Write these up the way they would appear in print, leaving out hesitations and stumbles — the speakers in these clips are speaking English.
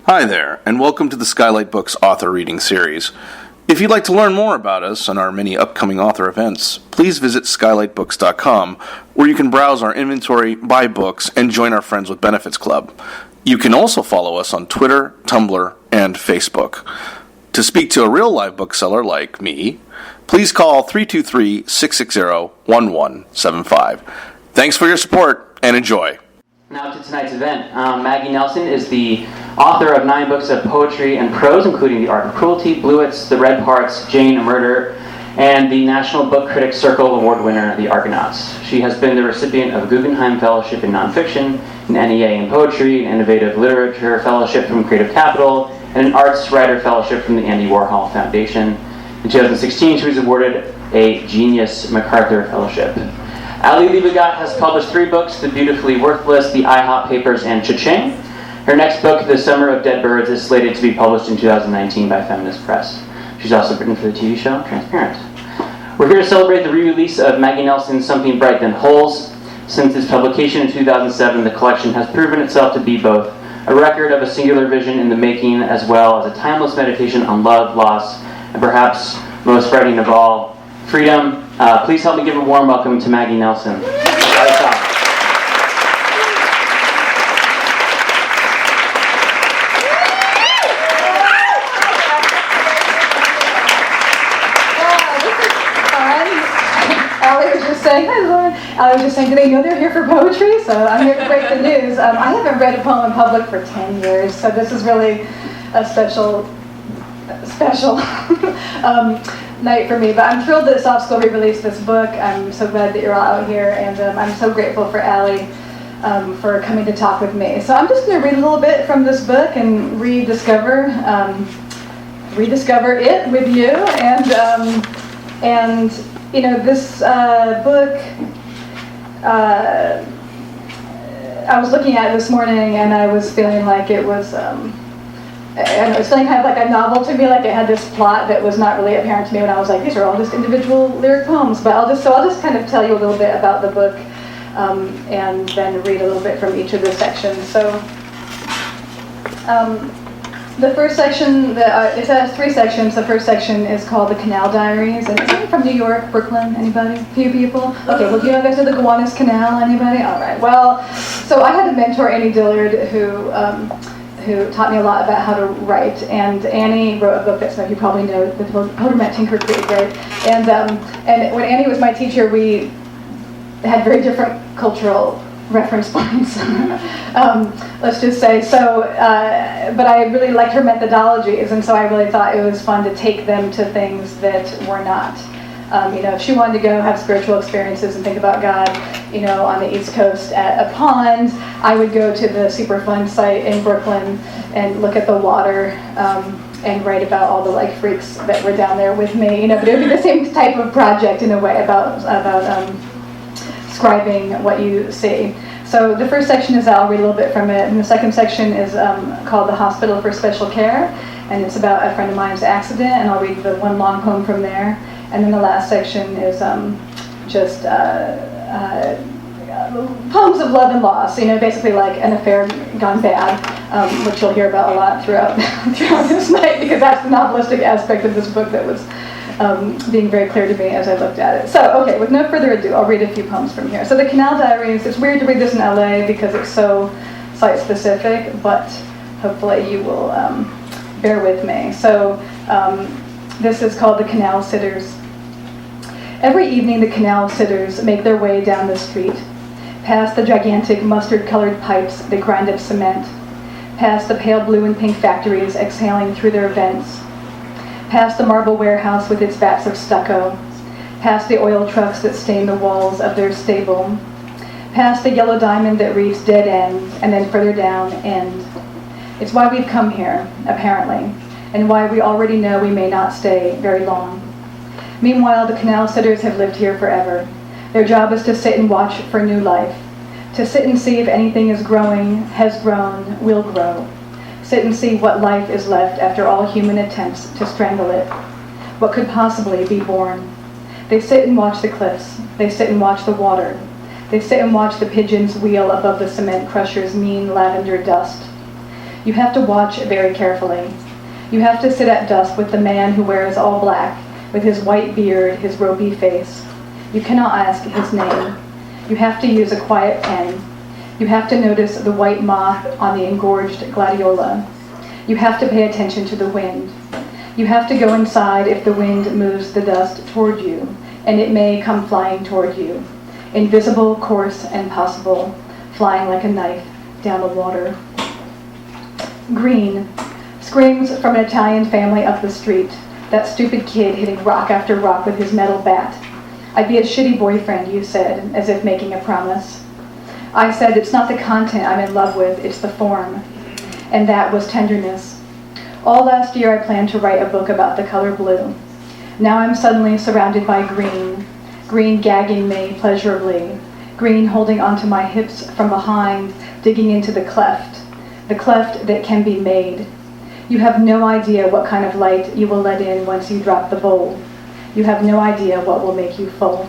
Hi there, and welcome to the Skylight Books author reading series. If you'd like to learn more about us and our many upcoming author events, please visit skylightbooks.com, where you can browse our inventory, buy books, and join our Friends with Benefits Club. You can also follow us on Twitter, Tumblr, and Facebook. To speak to a real live bookseller like me, please call 323-660-1175. Thanks for your support, and enjoy. Now to tonight's event. Maggie Nelson is the author of 9 books of poetry and prose, including The Art of Cruelty, Bluets, The Red Parts, Jane, A Murder, and the National Book Critics Circle Award winner, The Argonauts. She has been the recipient of a Guggenheim Fellowship in Nonfiction, an NEA in Poetry, an Innovative Literature Fellowship from Creative Capital, and an Arts Writer Fellowship from the Andy Warhol Foundation. In 2016, she was awarded a Genius MacArthur Fellowship. Liebegegott has published 3 books, The Beautifully Worthless, The IHOP Papers, and Cha-Ching. Her next book, The Summer of Dead Birds, is slated to be published in 2019 by Feminist Press. She's also written for the TV show Transparent. We're here to celebrate the re-release of Maggie Nelson's Something Bright Than Holes. Since its publication in 2007, the collection has proven itself to be both a record of a singular vision in the making, as well as a timeless meditation on love, loss, and perhaps most frightening of all, freedom. Please help me give a warm welcome to Maggie Nelson. I was just saying, do they know they're here for poetry? So I'm here to break the news. I haven't read a poem in public for 10 years, so this is really a special night for me. But I'm thrilled that Soft School re-released this book. I'm so glad that you're all out here, and I'm so grateful for Allie for coming to talk with me. So I'm just going to read a little bit from this book and rediscover it with you. And you know, this book, I was looking at it this morning, and I was feeling like it was, and it was feeling kind of like a novel to me, like it had this plot that was not really apparent to me when I was like, these are all just individual lyric poems. But I'll just kind of tell you a little bit about the book, and then read a little bit from each of the sections. So, the first section, it has 3 sections. The first section is called The Canal Diaries, and it's from New York, Brooklyn. Anybody? A few people? Okay, well, do you know guys know the Gowanus Canal? Anybody? All right. Well, so I had a mentor, Annie Dillard, who taught me a lot about how to write. And Annie wrote a book that some of you probably know, The Pilgrim Tinker Creek, right? And when Annie was my teacher, we had very different cultural reference points, let's just say. So, but I really liked her methodologies, and so I really thought it was fun to take them to things that were not. You know, if she wanted to go have spiritual experiences and think about God, you know, on the East Coast at a pond, I would go to the Superfund site in Brooklyn and look at the water and write about all the like freaks that were down there with me. You know, but it would be the same type of project in a way about describing what you see. So the first section is, I'll read a little bit from it, and the second section is called The Hospital for Special Care, and it's about a friend of mine's accident, and I'll read the one long poem from there. And then the last section is just poems of love and loss, you know, basically like an affair gone bad, which you'll hear about a lot throughout this night, because that's the novelistic aspect of this book that was being very clear to me as I looked at it. So, okay, with no further ado, I'll read a few poems from here. So the Canal Diaries, it's weird to read this in LA because it's so site-specific, but hopefully you will bear with me. So this is called The Canal Sitters. Every evening the canal sitters make their way down the street, past the gigantic mustard-colored pipes that grind up cement, past the pale blue and pink factories exhaling through their vents, past the marble warehouse with its vats of stucco, past the oil trucks that stain the walls of their stable, past the yellow diamond that reads dead end, and then further down, end. It's why we've come here, apparently, and why we already know we may not stay very long. Meanwhile, the canal sitters have lived here forever. Their job is to sit and watch for new life, to sit and see if anything is growing, has grown, will grow. Sit and see what life is left after all human attempts to strangle it. What could possibly be born? They sit and watch the cliffs. They sit and watch the water. They sit and watch the pigeons wheel above the cement crusher's mean lavender dust. You have to watch very carefully. You have to sit at dusk with the man who wears all black, with his white beard, his roby face. You cannot ask his name. You have to use a quiet pen. You have to notice the white moth on the engorged gladiola. You have to pay attention to the wind. You have to go inside if the wind moves the dust toward you, and it may come flying toward you, invisible, coarse, and possible, flying like a knife down the water. Green. Screams from an Italian family up the street. That stupid kid hitting rock after rock with his metal bat. I'd be a shitty boyfriend, you said, as if making a promise. I said, it's not the content I'm in love with, it's the form. And that was tenderness. All last year I planned to write a book about the color blue. Now I'm suddenly surrounded by green. Green gagging me pleasurably. Green holding onto my hips from behind, digging into the cleft that can be made. You have no idea what kind of light you will let in once you drop the bowl. You have no idea what will make you full.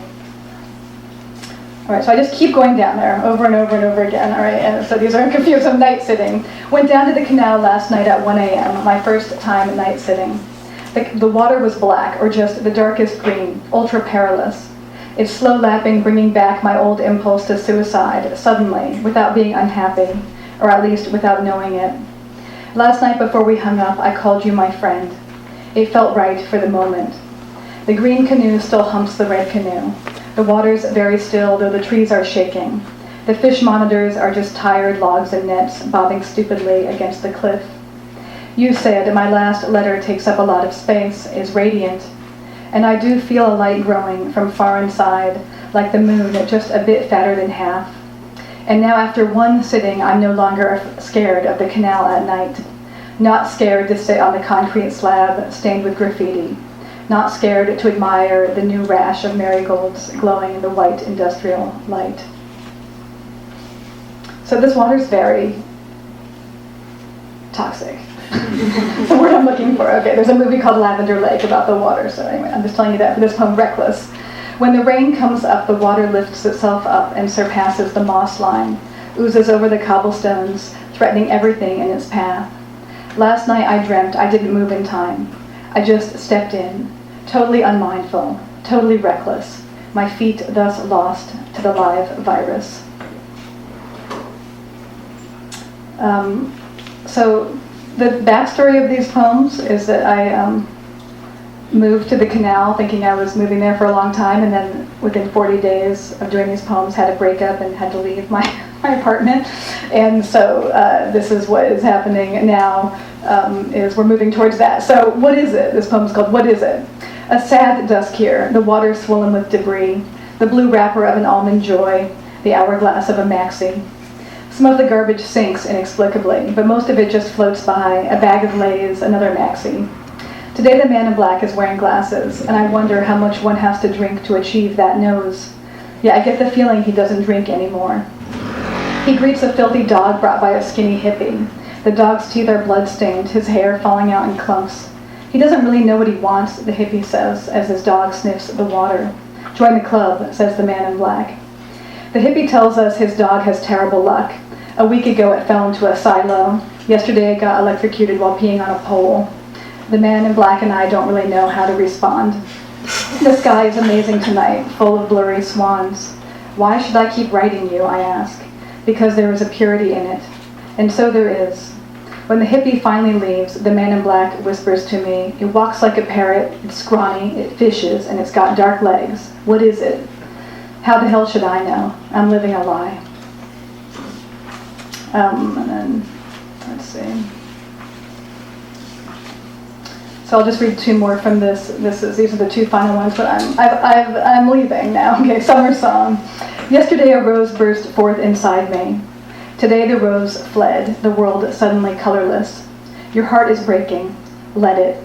All right, so I just keep going down there over and over and over again. All right, and so these are confused. I'm night sitting. Went down to the canal last night at 1 a.m., my first time night sitting. The water was black, or just the darkest green, ultra perilous. Its slow lapping bringing back my old impulse to suicide, suddenly, without being unhappy, or at least without knowing it. Last night before we hung up, I called you my friend. It felt right for the moment. The green canoe still humps the red canoe. The water's very still, though the trees are shaking. The fish monitors are just tired logs and nets bobbing stupidly against the cliff. You said my last letter takes up a lot of space, is radiant, and I do feel a light growing from far inside, like the moon, just a bit fatter than half. And now after one sitting, I'm no longer scared of the canal at night. Not scared to sit on the concrete slab stained with graffiti. Not scared to admire the new rash of marigolds glowing in the white industrial light. So this water's very toxic. The word I'm looking for. Okay, there's a movie called Lavender Lake about the water. So anyway, I'm just telling you that for this poem, Reckless. When the rain comes up, the water lifts itself up and surpasses the moss line, oozes over the cobblestones, threatening everything in its path. Last night I dreamt I didn't move in time. I just stepped in, totally unmindful, totally reckless, my feet thus lost to the live virus. So the backstory of these poems is that I moved to the canal thinking I was moving there for a long time, and then within 40 days of doing these poems had a breakup and had to leave my apartment. And so this is what is happening now, is we're moving towards that. So what is it? This poem is called What Is It? A sad dusk here, the water swollen with debris, the blue wrapper of an almond joy, the hourglass of a maxi. Some of the garbage sinks inexplicably, but most of it just floats by, a bag of Lay's, another maxi. Today the man in black is wearing glasses, and I wonder how much one has to drink to achieve that nose. Yeah, I get the feeling he doesn't drink anymore. He greets a filthy dog brought by a skinny hippie. The dog's teeth are blood-stained, his hair falling out in clumps. He doesn't really know what he wants, the hippie says, as his dog sniffs the water. Join the club, says the man in black. The hippie tells us his dog has terrible luck. A week ago it fell into a silo. Yesterday it got electrocuted while peeing on a pole. The man in black and I don't really know how to respond. The sky is amazing tonight, full of blurry swans. Why should I keep writing you, I ask. Because there is a purity in it. And so there is. When the hippie finally leaves, the man in black whispers to me, it walks like a parrot, it's scrawny, it fishes, and it's got dark legs. What is it? How the hell should I know? I'm living a lie. And then, let's see. So I'll just read two more from this. These are the two final ones, but I'm leaving now. Okay, summer song. Yesterday a rose burst forth inside me. Today the rose fled, the world suddenly colorless. Your heart is breaking. Let it.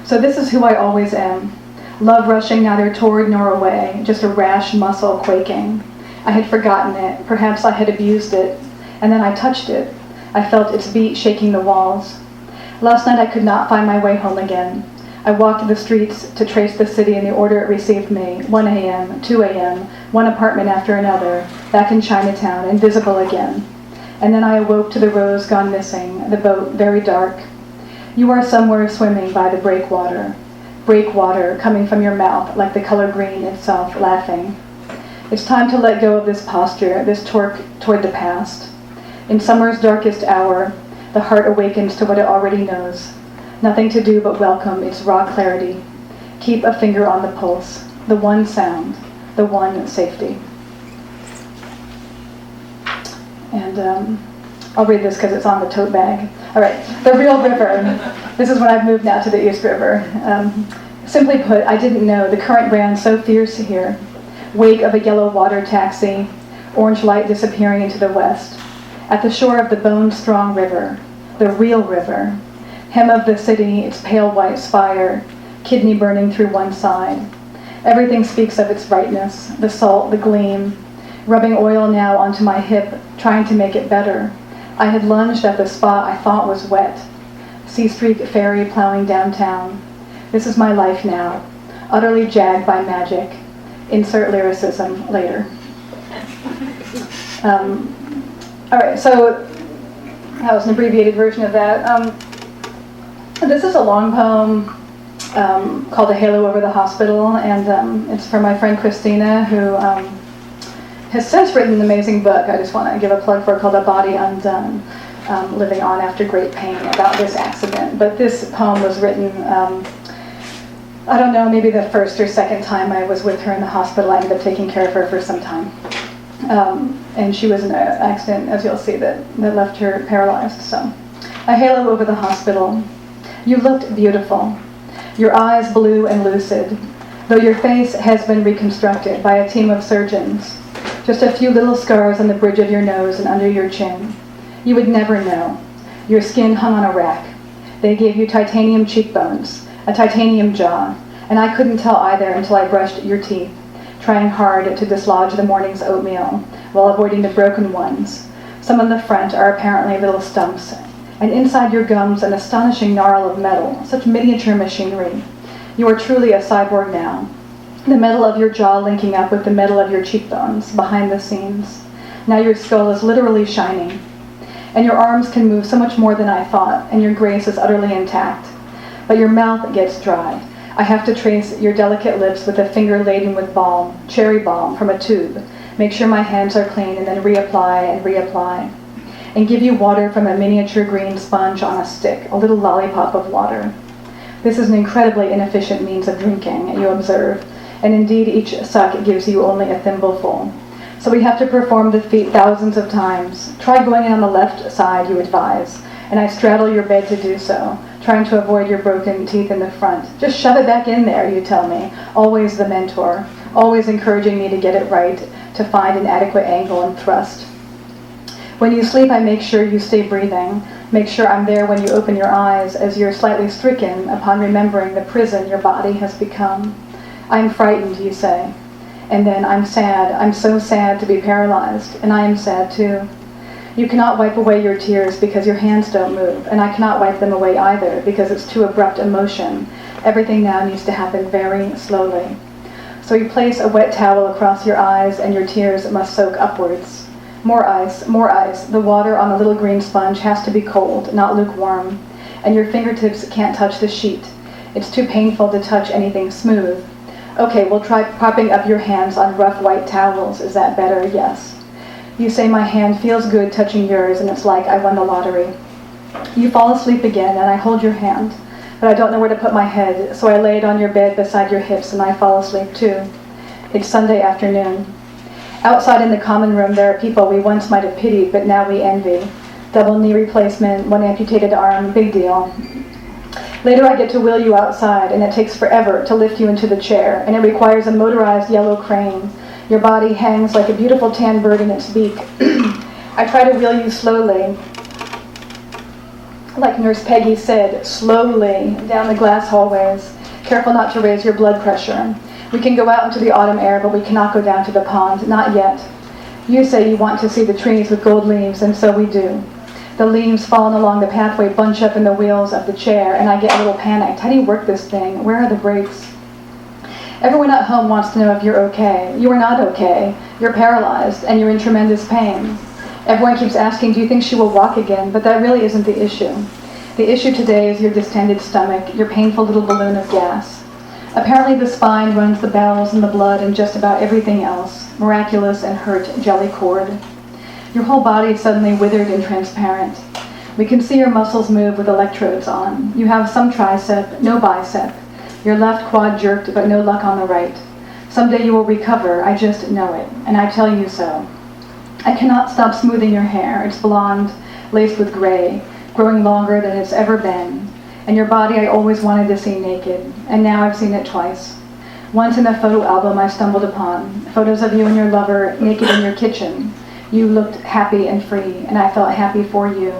So this is who I always am. Love rushing neither toward nor away, just a rash muscle quaking. I had forgotten it. Perhaps I had abused it. And then I touched it. I felt its beat shaking the walls. Last night I could not find my way home again. I walked the streets to trace the city in the order it received me. 1 a.m., 2 a.m., one apartment after another, back in Chinatown, invisible again. And then I awoke to the rose gone missing, the boat very dark. You are somewhere swimming by the breakwater coming from your mouth like the color green itself, laughing. It's time to let go of this posture, this torque toward the past. In summer's darkest hour, the heart awakens to what it already knows. Nothing to do but welcome its raw clarity. Keep a finger on the pulse, the one sound, the one safety. And I'll read this because it's on the tote bag. All right, the real river. This is when I've moved now to the East River. Simply put, I didn't know the current ran so fierce here. Wake of a yellow water taxi, orange light disappearing into the west. At the shore of the bone-strong river, the real river. Hem of the city, its pale white spire, kidney burning through one side. Everything speaks of its brightness, the salt, the gleam. Rubbing oil now onto my hip, trying to make it better. I had lunged at the spot I thought was wet. Sea Streak ferry plowing downtown. This is my life now, utterly jagged by magic. Insert lyricism later. All right, so that was an abbreviated version of that. This is a long poem called A Halo Over the Hospital, and it's from my friend Christina, who has since written an amazing book I just want to give a plug for, called A Body Undone, Living On After Great Pain, about this accident. But this poem was written, I don't know, maybe the first or second time I was with her in the hospital. I ended up taking care of her for some time. And she was in an accident, as you'll see, that left her paralyzed. So, A Halo Over the Hospital. You looked beautiful. Your eyes blue and lucid, though your face has been reconstructed by a team of surgeons. Just a few little scars on the bridge of your nose and under your chin. You would never know. Your skin hung on a rack. They gave you titanium cheekbones, a titanium jaw, and I couldn't tell either until I brushed your teeth, trying hard to dislodge the morning's oatmeal while avoiding the broken ones. Some on the front are apparently little stumps, and inside your gums an astonishing gnarl of metal, such miniature machinery. You are truly a cyborg now. The metal of your jaw linking up with the metal of your cheekbones, behind the scenes. Now your skull is literally shining. And your arms can move so much more than I thought, and your grace is utterly intact. But your mouth gets dry. I have to trace your delicate lips with a finger laden with balm, cherry balm, from a tube. Make sure my hands are clean, and then reapply and reapply. And give you water from a miniature green sponge on a stick, a little lollipop of water. This is an incredibly inefficient means of drinking, you observe. And indeed each suck gives you only a thimbleful. So we have to perform the feat thousands of times. Try going in on the left side, you advise, and I straddle your bed to do so, trying to avoid your broken teeth in the front. Just shove it back in there, you tell me, always the mentor, always encouraging me to get it right, to find an adequate angle and thrust. When you sleep, I make sure you stay breathing, make sure I'm there when you open your eyes, as you're slightly stricken upon remembering the prison your body has become. I'm frightened, you say. And then I'm sad. I'm so sad to be paralyzed. And I am sad too. You cannot wipe away your tears because your hands don't move. And I cannot wipe them away either because it's too abrupt emotion. Everything now needs to happen very slowly. So you place a wet towel across your eyes and your tears must soak upwards. More ice, more ice. The water on the little green sponge has to be cold, not lukewarm. And your fingertips can't touch the sheet. It's too painful to touch anything smooth. Okay, we'll try propping up your hands on rough white towels. Is that better? Yes. You say my hand feels good touching yours, and it's like I won the lottery. You fall asleep again, and I hold your hand, but I don't know where to put my head, so I lay it on your bed beside your hips, and I fall asleep too. It's Sunday afternoon. Outside in the common room, there are people we once might have pitied, but now we envy. Double knee replacement, one amputated arm, big deal. Later I get to wheel you outside, and it takes forever to lift you into the chair, and it requires a motorized yellow crane. Your body hangs like a beautiful tan bird in its beak. I try to wheel you slowly, like Nurse Peggy said, slowly down the glass hallways, careful not to raise your blood pressure. We can go out into the autumn air, but we cannot go down to the pond, not yet. You say you want to see the trees with gold leaves, and so we do. The leaves fallen along the pathway bunch up in the wheels of the chair, and I get a little panicked. How do you work this thing? Where are the brakes? Everyone at home wants to know if you're okay. You are not okay. You're paralyzed, and you're in tremendous pain. Everyone keeps asking, do you think she will walk again? But that really isn't the issue. The issue today is your distended stomach, your painful little balloon of gas. Apparently the spine runs the bowels and the blood and just about everything else. Miraculous and hurt jelly cord. Your whole body is suddenly withered and transparent. We can see your muscles move with electrodes on. You have some tricep, no bicep. Your left quad jerked, but no luck on the right. Someday you will recover, I just know it, and I tell you so. I cannot stop smoothing your hair. It's blonde, laced with gray, growing longer than it's ever been. And your body I always wanted to see naked, and now I've seen it twice. Once in a photo album I stumbled upon, photos of you and your lover naked in your kitchen. You looked happy and free, and I felt happy for you.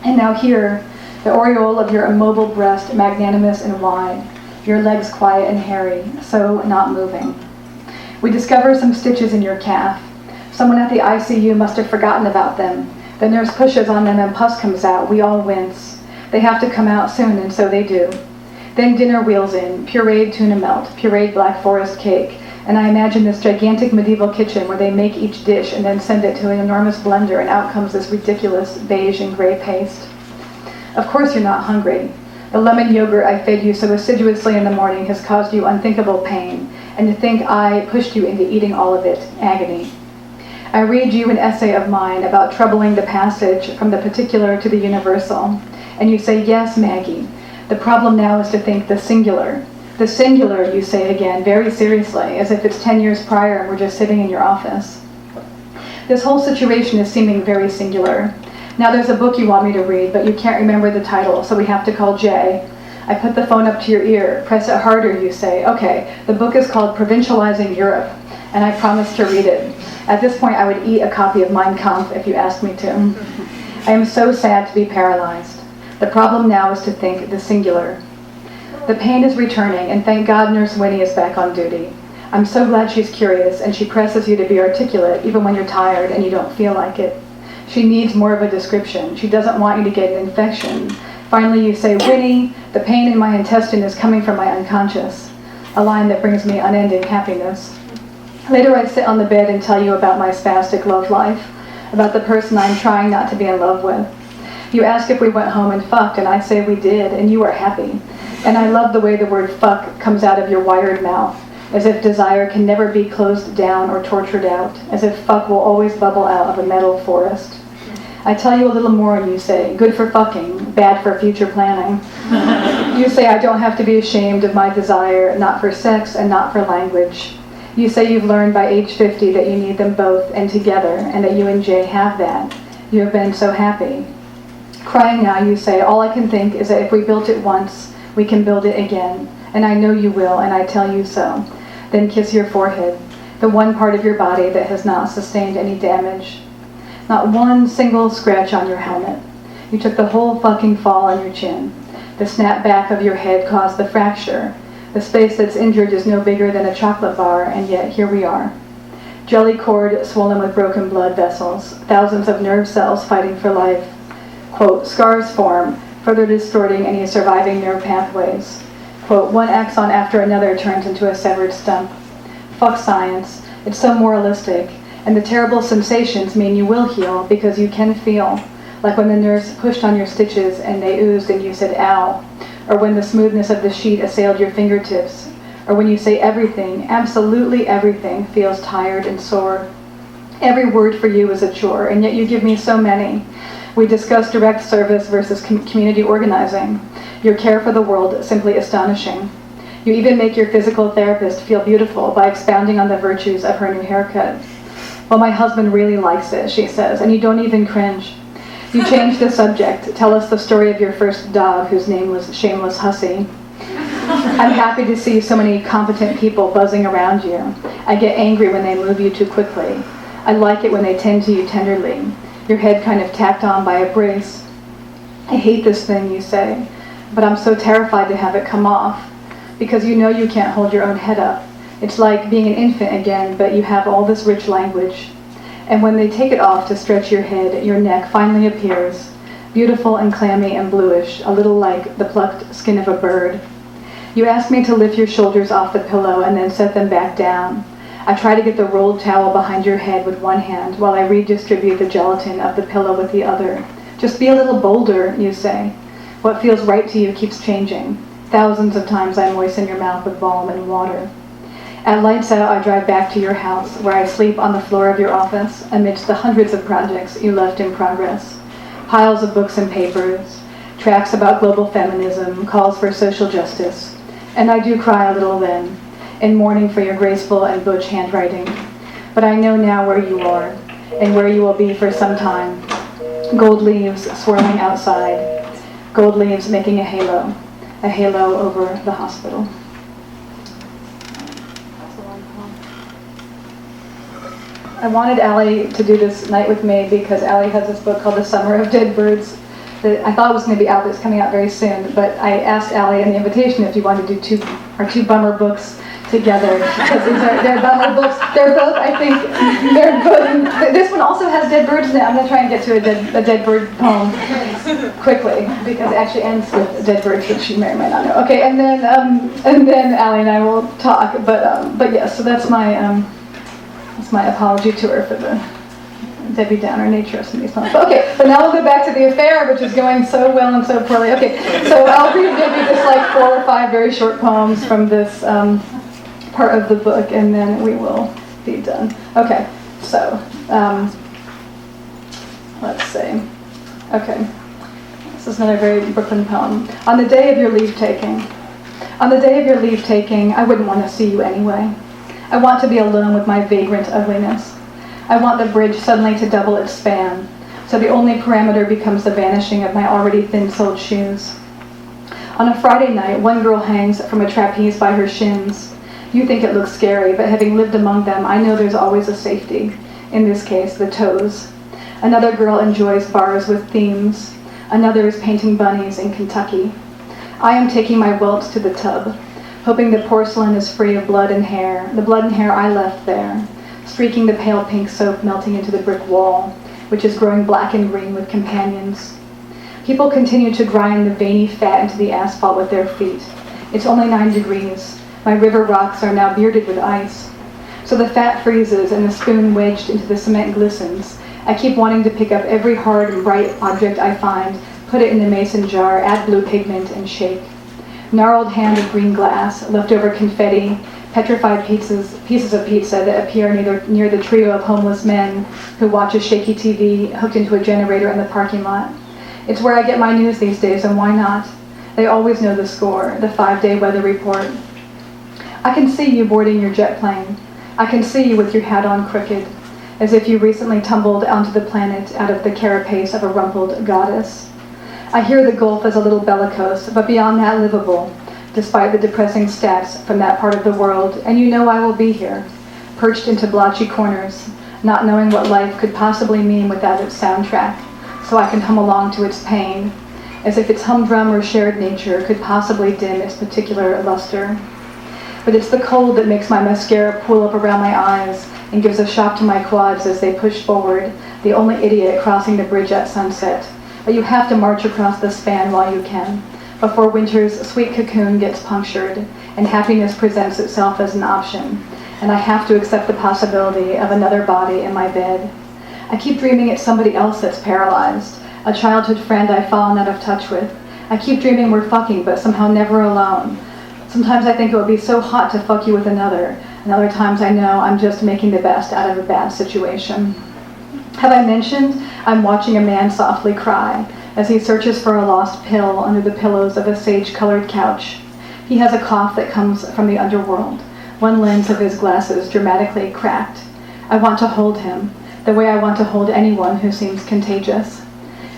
And now here, the aureole of your immobile breast, magnanimous and wide, your legs quiet and hairy, so not moving. We discover some stitches in your calf. Someone at the ICU must have forgotten about them. The nurse pushes on them and pus comes out. We all wince. They have to come out soon, and so they do. Then dinner wheels in, pureed tuna melt, pureed Black Forest cake, and I imagine this gigantic medieval kitchen where they make each dish and then send it to an enormous blender, and out comes this ridiculous beige and gray paste. Of course you're not hungry. The lemon yogurt I fed you so assiduously in the morning has caused you unthinkable pain, and to think I pushed you into eating all of it, agony. I read you an essay of mine about troubling the passage from the particular to the universal, and you say, yes, Maggie, the problem now is to think the singular. The singular, you say again, very seriously, as if it's 10 years prior and we're just sitting in your office. This whole situation is seeming very singular. Now there's a book you want me to read, but you can't remember the title, so we have to call Jay. I put the phone up to your ear. Press it harder, you say. Okay, the book is called Provincializing Europe, and I promise to read it. At this point, I would eat a copy of Mein Kampf if you asked me to. I am so sad to be paralyzed. The problem now is to think the singular. The pain is returning, and thank God Nurse Winnie is back on duty. I'm so glad she's curious, and she presses you to be articulate, even when you're tired and you don't feel like it. She needs more of a description. She doesn't want you to get an infection. Finally, you say, Winnie, the pain in my intestine is coming from my unconscious. A line that brings me unending happiness. Later, I sit on the bed and tell you about my spastic love life, about the person I'm trying not to be in love with. You ask if we went home and fucked, and I say we did, and you are happy. And I love the way the word fuck comes out of your wired mouth, as if desire can never be closed down or tortured out, as if fuck will always bubble out of a metal forest. I tell you a little more and you say, good for fucking, bad for future planning. You say I don't have to be ashamed of my desire, not for sex and not for language. You say you've learned by age 50 that you need them both and together, and that you and Jay have that. You have been so happy. Crying now, you say, all I can think is that if we built it once, we can build it again. And I know you will, and I tell you so. Then kiss your forehead, the one part of your body that has not sustained any damage. Not one single scratch on your helmet. You took the whole fucking fall on your chin. The snap back of your head caused the fracture. The space that's injured is no bigger than a chocolate bar, and yet here we are. Jelly cord swollen with broken blood vessels, thousands of nerve cells fighting for life. Quote, scars form, further distorting any surviving nerve pathways. Quote, one axon after another turns into a severed stump. Fuck science, it's so moralistic, and the terrible sensations mean you will heal because you can feel, like when the nurse pushed on your stitches and they oozed and you said ow, or when the smoothness of the sheet assailed your fingertips, or when you say everything, absolutely everything, feels tired and sore. Every word for you is a chore, and yet you give me so many. We discuss direct service versus community organizing. Your care for the world is simply astonishing. You even make your physical therapist feel beautiful by expounding on the virtues of her new haircut. Well, my husband really likes it, she says, and you don't even cringe. You change the subject. Tell us the story of your first dog, whose name was Shameless Hussy. I'm happy to see so many competent people buzzing around you. I get angry when they move you too quickly. I like it when they tend to you tenderly, your head kind of tacked on by a brace. I hate this thing, you say, but I'm so terrified to have it come off, because you know you can't hold your own head up. It's like being an infant again, but you have all this rich language. And when they take it off to stretch your head, your neck finally appears, beautiful and clammy and bluish, a little like the plucked skin of a bird. You ask me to lift your shoulders off the pillow and then set them back down. I try to get the rolled towel behind your head with one hand while I redistribute the gelatin of the pillow with the other. Just be a little bolder, you say. What feels right to you keeps changing. Thousands of times I moisten your mouth with balm and water. At lights out, I drive back to your house, where I sleep on the floor of your office amidst the hundreds of projects you left in progress. Piles of books and papers, tracts about global feminism, calls for social justice. And I do cry a little then, in mourning for your graceful and butch handwriting. But I know now where you are, and where you will be for some time. Gold leaves swirling outside, gold leaves making a halo over the hospital. I wanted Allie to do this night with me because Allie has this book called The Summer of Dead Birds that I thought was going to be out, but it's coming out very soon. But I asked Allie in the invitation if you wanted to do two bummer books together, because they're bummer books. They're both, I think, they're good. This one also has dead birds in it. I'm going to try and get to a dead bird poem quickly, because it actually ends with dead birds, which you may or may not know. Okay, and then Allie and I will talk. But yes, so that's my apology to her for the Debbie Downer nature of some of these poems. Okay, but now we'll go back to the affair, which is going so well and so poorly. Okay, so I'll read maybe just like 4 or 5 very short poems from this part of the book, and then we will be done. Okay, so let's see. Okay, this is another very Brooklyn poem. On the day of your leave-taking. On the day of your leave-taking, I wouldn't want to see you anyway. I want to be alone with my vagrant ugliness. I want the bridge suddenly to double its span, so the only parameter becomes the vanishing of my already thin-soled shoes. On a Friday night, one girl hangs from a trapeze by her shins. You think it looks scary, but having lived among them, I know there's always a safety. In this case, the toes. Another girl enjoys bars with themes. Another is painting bunnies in Kentucky. I am taking my welts to the tub, hoping the porcelain is free of blood and hair, the blood and hair I left there, streaking the pale pink soap melting into the brick wall, which is growing black and green with companions. People continue to grind the veiny fat into the asphalt with their feet. It's only 9 degrees. My river rocks are now bearded with ice. So the fat freezes and the spoon wedged into the cement glistens. I keep wanting to pick up every hard and bright object I find, put it in the mason jar, add blue pigment, and shake. Gnarled hand of green glass, leftover confetti, petrified pieces of pizza that appear near the trio of homeless men who watch a shaky TV hooked into a generator in the parking lot. It's where I get my news these days, and why not? They always know the score, the 5-day weather report. I can see you boarding your jet plane. I can see you with your hat on crooked, as if you recently tumbled onto the planet out of the carapace of a rumpled goddess. I hear the Gulf as a little bellicose, but beyond that livable, despite the depressing stats from that part of the world, and you know I will be here, perched into blotchy corners, not knowing what life could possibly mean without its soundtrack, so I can hum along to its pain, as if its humdrum or shared nature could possibly dim its particular luster. But it's the cold that makes my mascara pool up around my eyes and gives a shock to my quads as they push forward, the only idiot crossing the bridge at sunset. But you have to march across the span while you can, before winter's sweet cocoon gets punctured and happiness presents itself as an option, and I have to accept the possibility of another body in my bed. I keep dreaming it's somebody else that's paralyzed, a childhood friend I've fallen out of touch with. I keep dreaming we're fucking, but somehow never alone. Sometimes I think it would be so hot to fuck you with another, and other times I know I'm just making the best out of a bad situation. Have I mentioned I'm watching a man softly cry as he searches for a lost pill under the pillows of a sage-colored couch? He has a cough that comes from the underworld, one lens of his glasses dramatically cracked. I want to hold him, the way I want to hold anyone who seems contagious.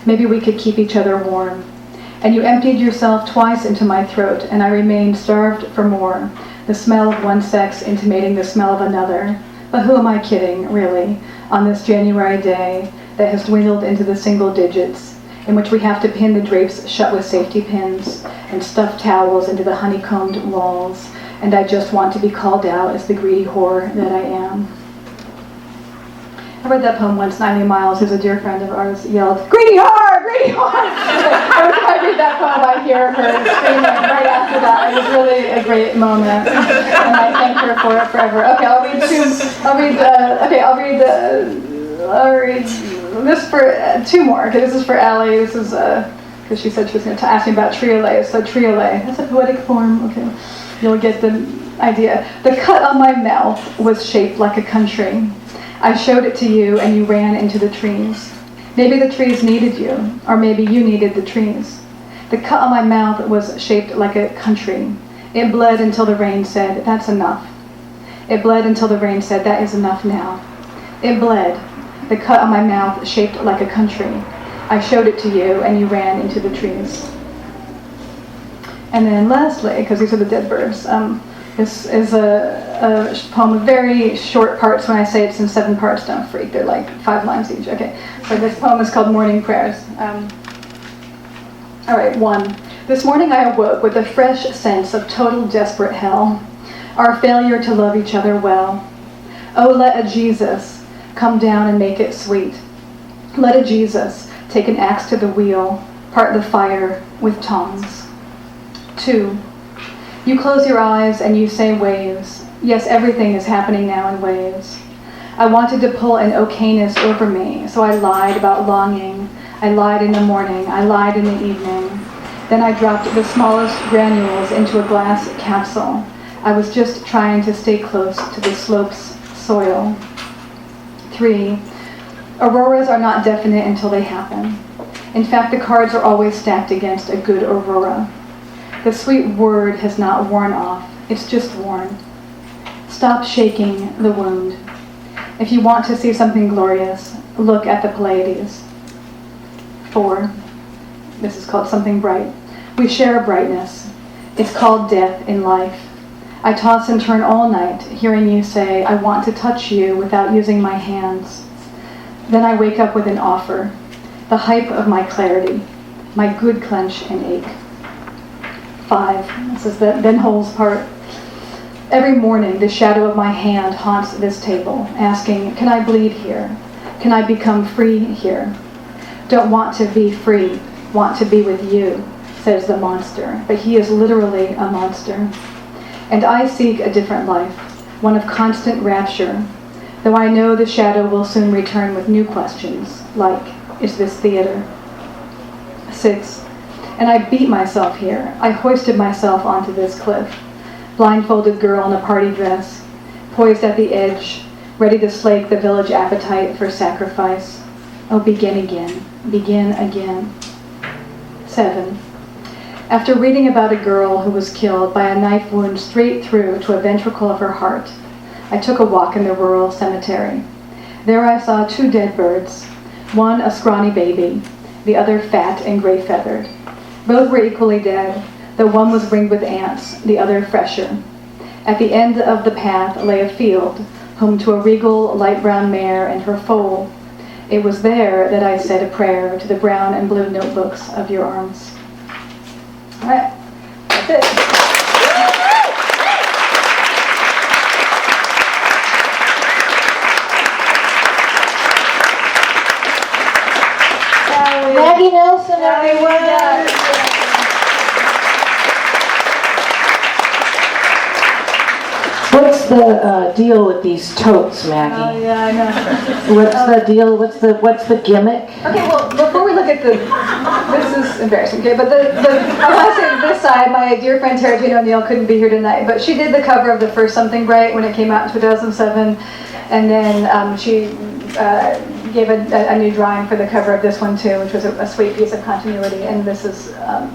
Maybe we could keep each other warm. And you emptied yourself twice into my throat, and I remained starved for more, the smell of one sex intimating the smell of another. But who am I kidding, really, on this January day that has dwindled into the single digits, in which we have to pin the drapes shut with safety pins and stuff towels into the honeycombed walls, and I just want to be called out as the greedy whore that I am. I read that poem once. 90 Miles, who's a dear friend of ours, yelled, "Greedy whore! Greedy whore!" Every time I read that poem, I hear her screaming right after that. It was really a great moment, and I thank her for it forever. Okay, I'll read this for two more. Okay, this is for Allie. This is because she said she was going to ask me about triolet. So triolet, that's a poetic form. Okay, you'll get the idea. The cut on my mouth was shaped like a country. I showed it to you, and you ran into the trees. Maybe the trees needed you, or maybe you needed the trees. The cut on my mouth was shaped like a country. It bled until the rain said, that's enough. It bled until the rain said, that is enough now. It bled. The cut on my mouth shaped like a country. I showed it to you, and you ran into the trees. And then lastly, because these are the dead birds, this is a poem with very short parts. When I say it's in 7 parts, don't freak. They're like 5 lines each. Okay, so this poem is called Morning Prayers. All right, 1. This morning I awoke with a fresh sense of total desperate hell, our failure to love each other well. Oh, let a Jesus come down and make it sweet. Let a Jesus take an axe to the wheel, part the fire with tongs. 2. You close your eyes and you say waves. Yes, everything is happening now in waves. I wanted to pull an okayness over me, so I lied about longing. I lied in the morning. I lied in the evening. Then I dropped the smallest granules into a glass capsule. I was just trying to stay close to the slope's soil. 3. Auroras are not definite until they happen. In fact, the cards are always stacked against a good aurora. The sweet word has not worn off. It's just worn. Stop shaking the wound. If you want to see something glorious, look at the Pleiades. 4. This is called Something Bright. We share a brightness. It's called death in life. I toss and turn all night, hearing you say, I want to touch you without using my hands. Then I wake up with an offer, the hype of my clarity, my good clench and ache. 5. This is the then holes part. Every morning, the shadow of my hand haunts this table, asking, can I bleed here? Can I become free here? Don't want to be free, want to be with you, says the monster, but he is literally a monster. And I seek a different life, one of constant rapture, though I know the shadow will soon return with new questions, like, is this theater? 6. And I beat myself here. I hoisted myself onto this cliff. Blindfolded girl in a party dress, poised at the edge, ready to slake the village appetite for sacrifice. Oh, begin again. Begin again. 7. After reading about a girl who was killed by a knife wound straight through to a ventricle of her heart, I took a walk in the rural cemetery. There I saw 2 dead birds, one a scrawny baby, the other fat and gray-feathered. Both were equally dead, though one was ringed with ants, the other fresher. At the end of the path lay a field, home to a regal light brown mare and her foal. It was there that I said a prayer to the brown and blue notebooks of your arms. All right, that's it. Maggie Nelson, everyone. What's the deal with these totes, Maggie? Oh yeah, I know. What's the deal? What's the gimmick? Okay, well, before we look at this is embarrassing, okay, but I want to say this side, my dear friend Tara Jean O'Neill couldn't be here tonight, but she did the cover of the first Something Bright when it came out in 2007, and then she gave a new drawing for the cover of this one too, which was a sweet piece of continuity, and this is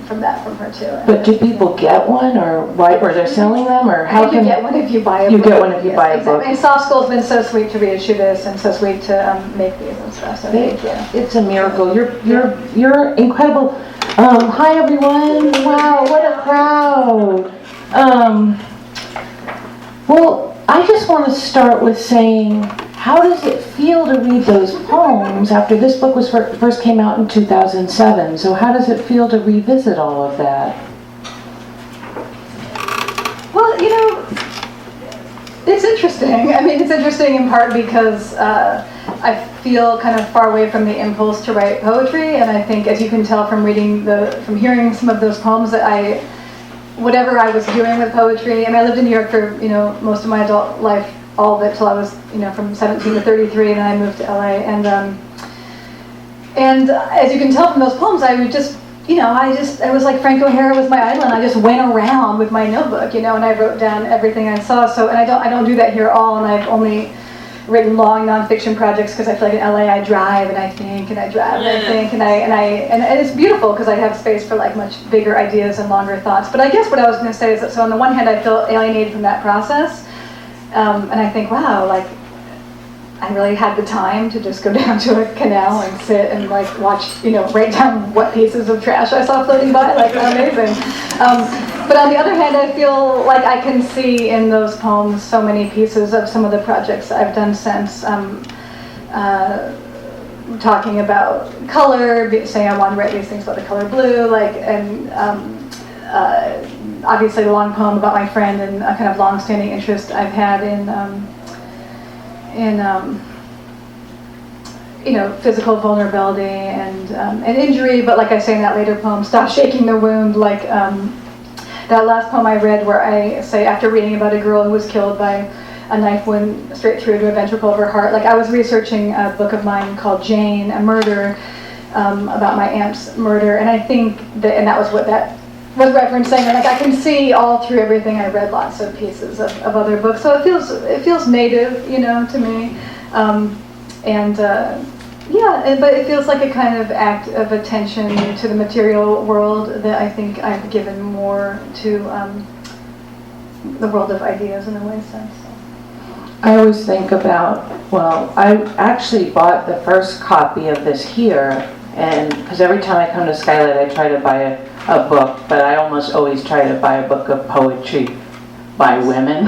from her too. But do people get one, or they're selling them, or how can you get one if you buy a book? You get one if you buy a book. And Soft School's been so sweet to reissue this, and so sweet to make these and stuff. So thank you. It's a miracle. You're incredible. Hi everyone. Wow, what a crowd. Well, I just want to start with saying, how does it feel to read those poems after this book was first came out in 2007? So how does it feel to revisit all of that? Well, it's interesting. I mean, it's interesting in part because I feel kind of far away from the impulse to write poetry, and I think, as you can tell from hearing some of those poems, that whatever I was doing with poetry. I mean, I lived in New York for, most of my adult life, all of it till I was, from 17 to 33, and then I moved to LA. And as you can tell from those poems, I would just, I was like Frank O'Hara was my idol, and I just went around with my notebook, and I wrote down everything I saw. So, and I don't do that here at all, and I've only written long nonfiction projects because I feel like in LA I drive and I think and I drive and I think and it's beautiful because I have space for like much bigger ideas and longer thoughts. But I guess what I was going to say is that, so on the one hand I feel alienated from that process, and I think, wow, like I really had the time to just go down to a canal and sit and like watch, write down what pieces of trash I saw floating by, like amazing. But on the other hand, I feel like I can see in those poems so many pieces of some of the projects I've done since. Talking about color, saying I want to write these things about the color blue, and obviously the long poem about my friend and a kind of long-standing interest I've had in physical vulnerability and injury. But like I say in that later poem, Stop Shaking the Wound, like that last poem I read where I say, after reading about a girl who was killed by a knife wound straight through to a ventricle of her heart, like I was researching a book of mine called Jane, a murder, about my aunt's murder, and I think that, and that was what that was referencing, and like I can see all through everything I read lots of pieces of other books, so it feels native, to me, but it feels like a kind of act of attention to the material world that I think I've given more to the world of ideas in a way since. I always think about, I actually bought the first copy of this here, and because every time I come to Skylight I try to buy a book, but I almost always try to buy a book of poetry by women,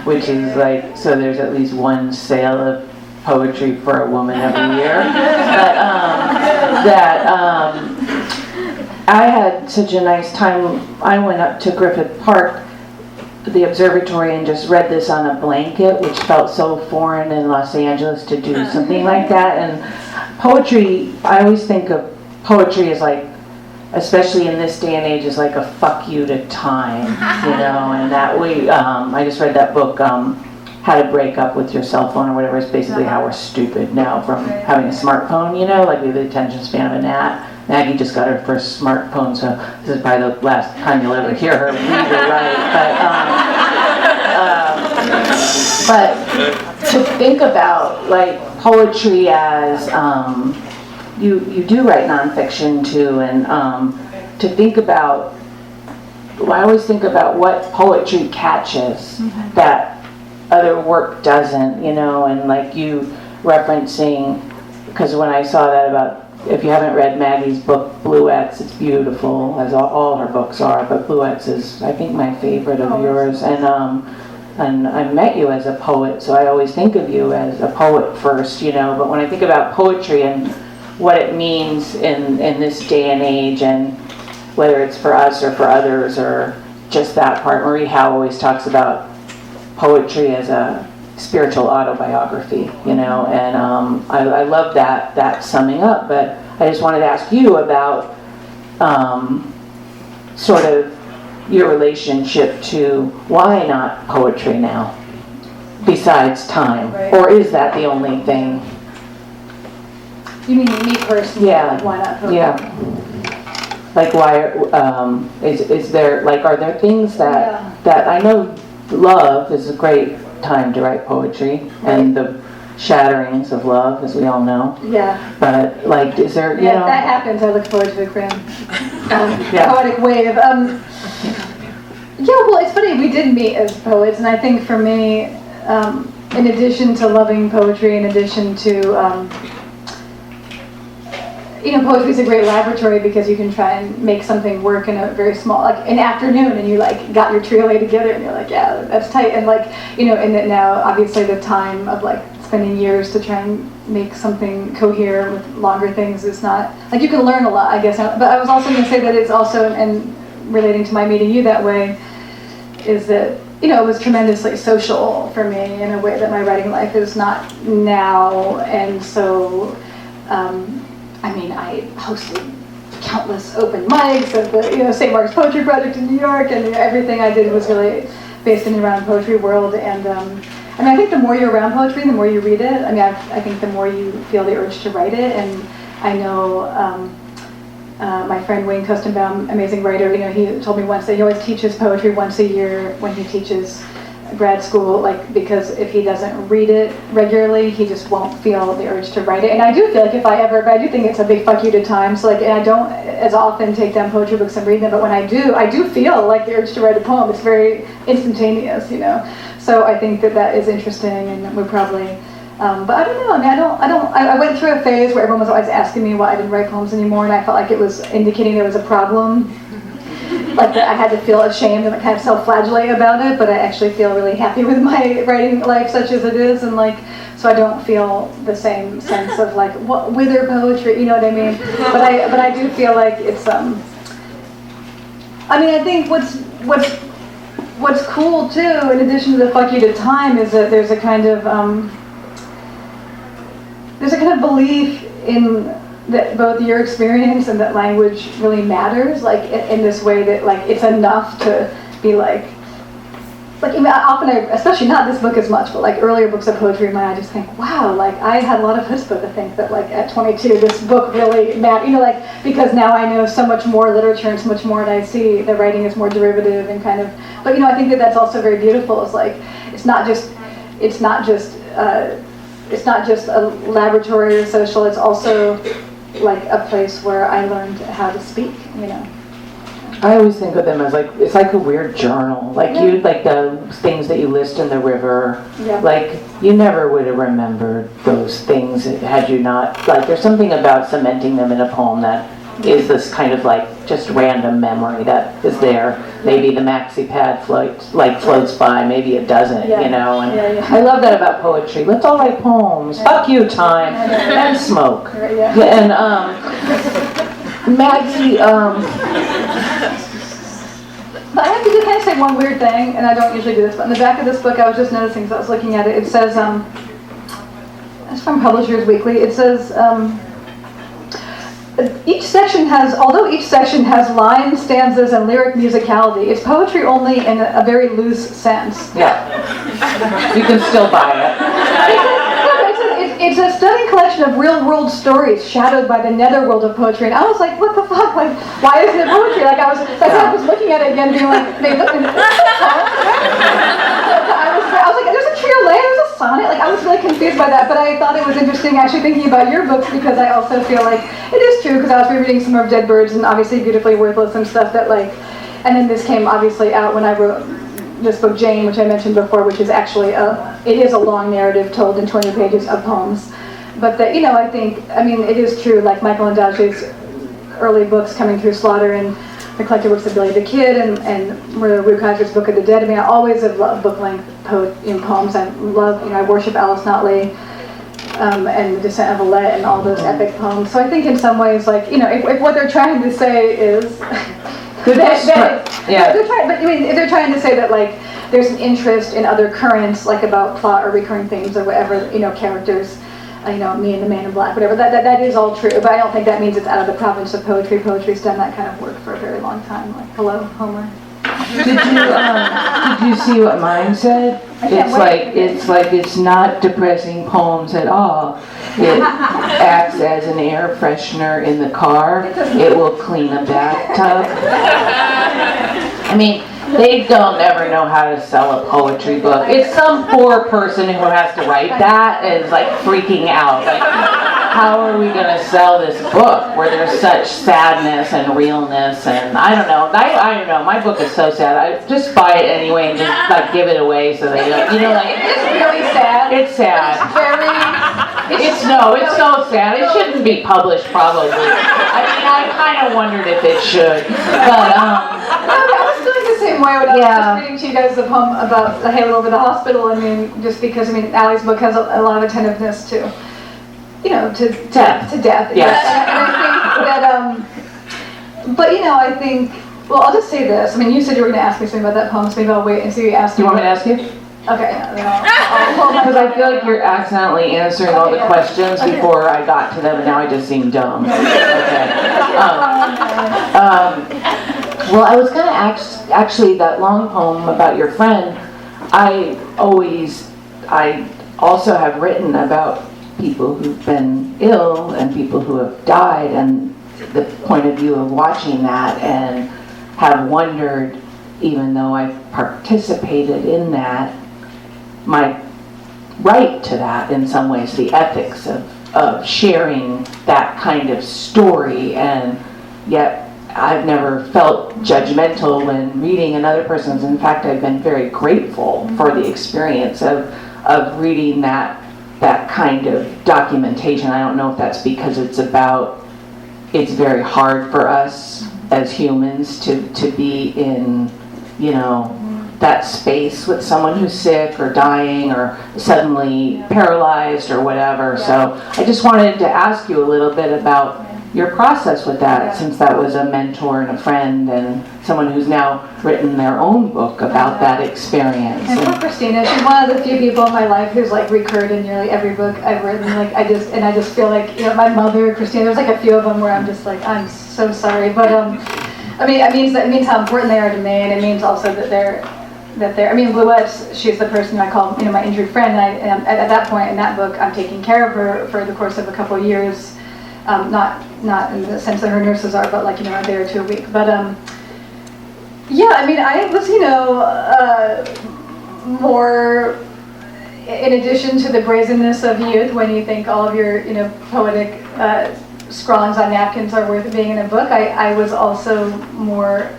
which is like, so there's at least one sale of poetry for a woman every year. But I had such a nice time. I went up to Griffith Park, the observatory, and just read this on a blanket, which felt so foreign in Los Angeles to do something like that. And poetry, I always think of poetry as like, especially in this day and age, is like a fuck you to time, and that way, I just read that book, How to Break Up with Your Cell Phone or whatever. It's basically how we're stupid now from having a smartphone, like we have the attention span of a gnat. Maggie just got her first smartphone, so this is probably the last time you'll ever hear her read or write. But to think about like poetry as you do write nonfiction too, and to think about, I always think about what poetry catches that other work doesn't, and like you referencing, because when I saw that about, if you haven't read Maggie's book, Bluets, it's beautiful, as all her books are, but Bluets is, I think, my favorite of yours, and I met you as a poet, so I always think of you as a poet first, but when I think about poetry and what it means in this day and age, and whether it's for us or for others, or just that part, Marie Howe always talks about poetry as a spiritual autobiography, and I love that summing up. But I just wanted to ask you about sort of your relationship to why not poetry now, besides time, or is that the only thing? You mean me personally? Yeah. Like why not poetry? Yeah. Like why? Is there, like, are there things that I know? Love is a great time to write poetry, and the shatterings of love, as we all know. Yeah. But like, is there? Yeah, if that happens, I look forward to a grand poetic wave. Well, it's funny. We did meet as poets, and I think for me, in addition to loving poetry, in addition to poetry is a great laboratory because you can try and make something work in a very small, like an afternoon, and you like got your trio together, and you're like, yeah, that's tight, and like, and that now obviously the time of like spending years to try and make something cohere with longer things is not, like you can learn a lot, I guess. But I was also going to say that it's also, and relating to my meeting you that way, is that it was tremendously social for me in a way that my writing life is not now, and so I hosted countless open mics at the St. Mark's Poetry Project in New York, and everything I did was really based in and around poetry world. And I think the more you're around poetry, the more you read it. I think the more you feel the urge to write it. And I know my friend Wayne Kostenbaum, amazing writer, he told me once that he always teaches poetry once a year when he teaches grad school, because if he doesn't read it regularly, he just won't feel the urge to write it. And I do feel like but I do think it's a big fuck you to time. So and I don't as often take down poetry books and read them, but when I do feel like the urge to write a poem. It's very instantaneous, So I think that is interesting, and we're probably. But I don't know. I went through a phase where everyone was always asking me why I didn't write poems anymore, and I felt like it was indicating there was a problem. That I had to feel ashamed and kind of self-flagellate about it, but I actually feel really happy with my writing life such as it is, and so I don't feel the same sense of what wither poetry, you know what I mean? But I do feel like it's I think what's cool too, in addition to the fuck you to time, is that there's a kind of belief in that both your experience and that language really matters, in this way that it's enough to be often especially not this book as much, but earlier books of poetry of mine, I just think, wow, I had a lot of chutzpah to think that at 22 this book really mattered, because now I know so much more literature and so much more, and I see the writing is more derivative and kind of, but I think that's also very beautiful. It's not just a laboratory or social, it's also a place where I learned how to speak, I always think of them as it's like a weird journal. You the things that you list in the river. Yeah. You never would have remembered those things had you not. There's something about cementing them in a poem that is this kind of just random memory that is there. Maybe the maxi pad floats by, maybe it doesn't, And I love that about poetry. Let's all write poems. Fuck you, time, and smoke. And Maggie, but I have to kind of say one weird thing, and I don't usually do this, but in the back of this book, I was just noticing, as I was looking at it, it says, it's from Publishers Weekly, it says, although each section has lines, stanzas, and lyric musicality, it's poetry only in a very loose sense. Yeah. You can still buy it. It's a stunning collection of real-world stories shadowed by the netherworld of poetry. And I was like, what the fuck? Why isn't it poetry? I was looking at it again, being they look. I was like, there's a trio lay, there's a sonnet. I was really confused by that, but I thought it was interesting actually thinking about your books, because I also feel like it is true, because I was rereading some of Dead Birds and obviously Beautifully Worthless and stuff that and then this came obviously out when I wrote this book Jane, which I mentioned before, which is actually it is a long narrative told in 20 pages of poems. But that I think it is true, Michael Ondaatje's early books coming through Slaughter and the collected works of Billy the Kid and Maria Ruckager's Book of the Dead. I always have loved book-length poems. I love, I worship Alice Notley and The Descent of Alette and all those epic poems. So I think in some ways, if what they're trying to say is they're trying to say that there's an interest in other currents, about plot or recurring themes or whatever, characters, me and the Man in Black, whatever. That is all true, but I don't think that means it's out of the province of poetry. Poetry's done that kind of work for a very long time. Hello, Homer. Did you see what mine said? It's not depressing poems at all. It acts as an air freshener in the car. It will clean a bathtub. They don't ever know how to sell a poetry book. It's some poor person who has to write that and is freaking out. How are we going to sell this book where there's such sadness and realness? And I don't know. I don't know. My book is so sad. I just buy it anyway and just give it away so they don't. It's really sad. It's sad. It's so sad. It shouldn't be published probably. I kind of wondered if it should, but I was feeling the same way when I was just reading to you guys the poem about the halo over the hospital. Just because Allie's book has a lot of attentiveness to death. Yes. And I think that, but I think, well, I'll just say this. You said you were going to ask me something about that poem, so maybe I'll wait and see you ask me. You want me to ask you? Okay, I'll Because I feel like you're accidentally answering all the questions before I got to them, and now I just seem dumb. Okay. Well, I was going to actually, that long poem about your friend, I also have written about people who've been ill and people who have died, and the point of view of watching that, and have wondered, even though I've participated in that, my right to that in some ways, the ethics of sharing that kind of story, and yet I've never felt judgmental when reading another person's. In fact, I've been very grateful for the experience of reading that kind of documentation. I don't know if that's because it's very hard for us as humans to be in, that space with someone who's sick or dying or suddenly paralyzed or whatever. So I just wanted to ask you a little bit about your process with that, since that was a mentor and a friend and someone who's now written their own book about that experience. And poor Christina, she's one of the few people in my life who's like recurred in nearly every book I've written. Like I just feel like, my mother, Christina, there's like a few of them where I'm just like, I'm so sorry. But it means how important they are to me, and it means also that they're Bluette, she's the person I call, my injured friend, and at that point in that book, I'm taking care of her for the course of a couple of years. Not in the sense that her nurses are, but like, a day or two a week. But I was, more, in addition to the brazenness of youth, when you think all of your, poetic scrawlings on napkins are worth being in a book, I was also more,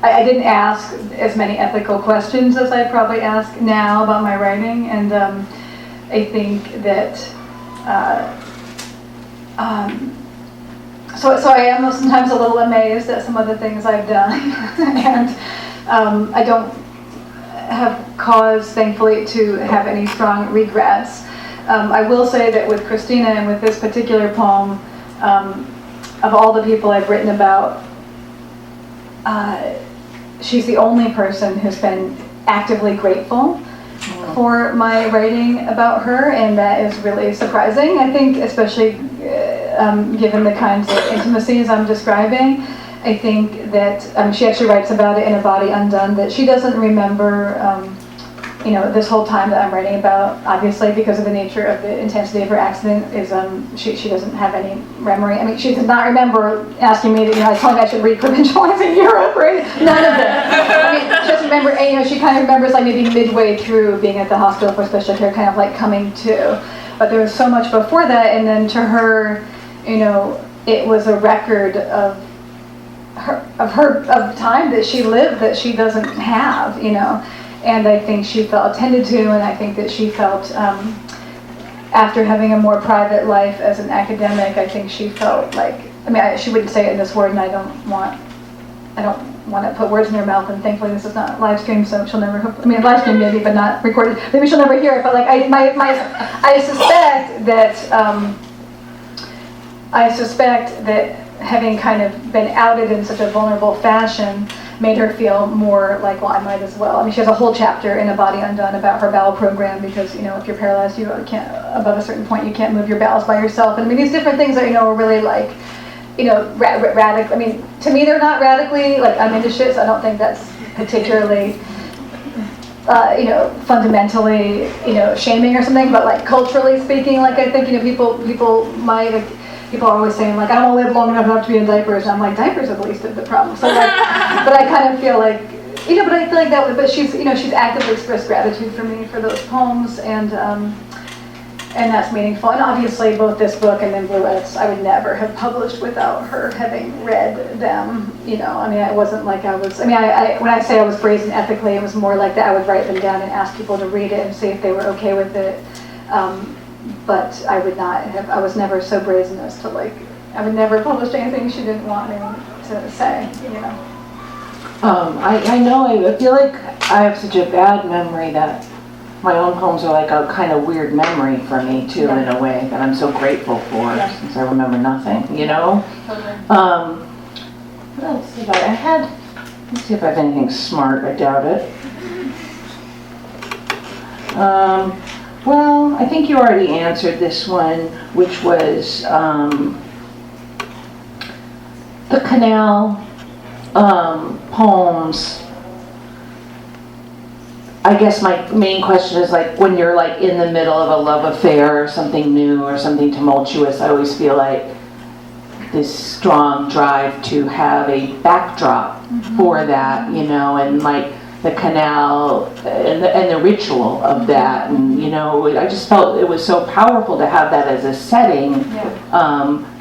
I didn't ask as many ethical questions as I probably ask now about my writing, and I think that so I am sometimes a little amazed at some of the things I've done, and I don't have cause, thankfully, to have any strong regrets. I will say that with Christina and with this particular poem, of all the people I've written about, she's the only person who's been actively grateful for my writing about her, and that is really surprising, I think, especially given the kinds of intimacies I'm describing. I think that she actually writes about it in A Body Undone, that she doesn't remember this whole time that I'm writing about, obviously because of the nature of the intensity of her accident, is she doesn't have any memory. She does not remember asking me to, I told her I should read Provincializing Europe, right? None of it. She just remember, she kind of remembers like maybe midway through being at the hospital for special care, kind of like coming to. But there was so much before that, and then to her, it was a record of time that she lived that she doesn't have, And I think she felt attended to, and I think that she felt, after having a more private life as an academic, I think she felt like, she wouldn't say it in this word, and I don't want to put words in her mouth, and thankfully this is not live stream, so she'll never, live stream maybe, but not recorded, maybe she'll never hear it, but like, I suspect that having kind of been outed in such a vulnerable fashion made her feel more like, well, I might as well. She has a whole chapter in A Body Undone about her bowel program, because, if you're paralyzed, you can't, above a certain point, you can't move your bowels by yourself. And these different things that, are really like, radical. To me, they're not radically, like, I'm into shit, so I don't think that's particularly, fundamentally, shaming or something, but like culturally speaking, like, I think, people might have, people are always saying, like, I don't want to live long enough not to be in diapers. And I'm like, diapers are the least of the problem. So, like, but I kind of feel like, but I feel like that. But she's, she's actively expressed gratitude for me for those poems, and that's meaningful. And obviously, both this book and then Bluet's, I would never have published without her having read them. It wasn't like I was. when I say I was brazen ethically, it was more like that I would write them down and ask people to read it and see if they were okay with it. But I would not have, I was never so brazen as to I would never publish anything she didn't want me to say, I know, I feel like I have such a bad memory that my own poems are like a kind of weird memory for me too, in a way that I'm so grateful for, since I remember nothing, Totally. What else did I had? Let's see if I have anything smart. I doubt it. Well, I think you already answered this one, which was the canal poems. I guess my main question is like when you're like in the middle of a love affair or something new or something tumultuous, I always feel like this strong drive to have a backdrop for that, you know, and like the canal and the ritual of that, and you know, I just felt it was so powerful to have that as a setting,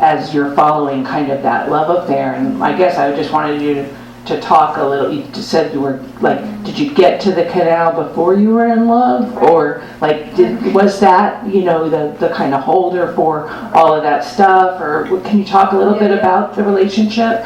as you're following kind of that love affair. And I guess I just wanted you to talk a little. You just said you were like, did you get to the canal before you were in love, or like was that, you know, the kind of holder for all of that stuff, or can you talk a little bit about the relationship?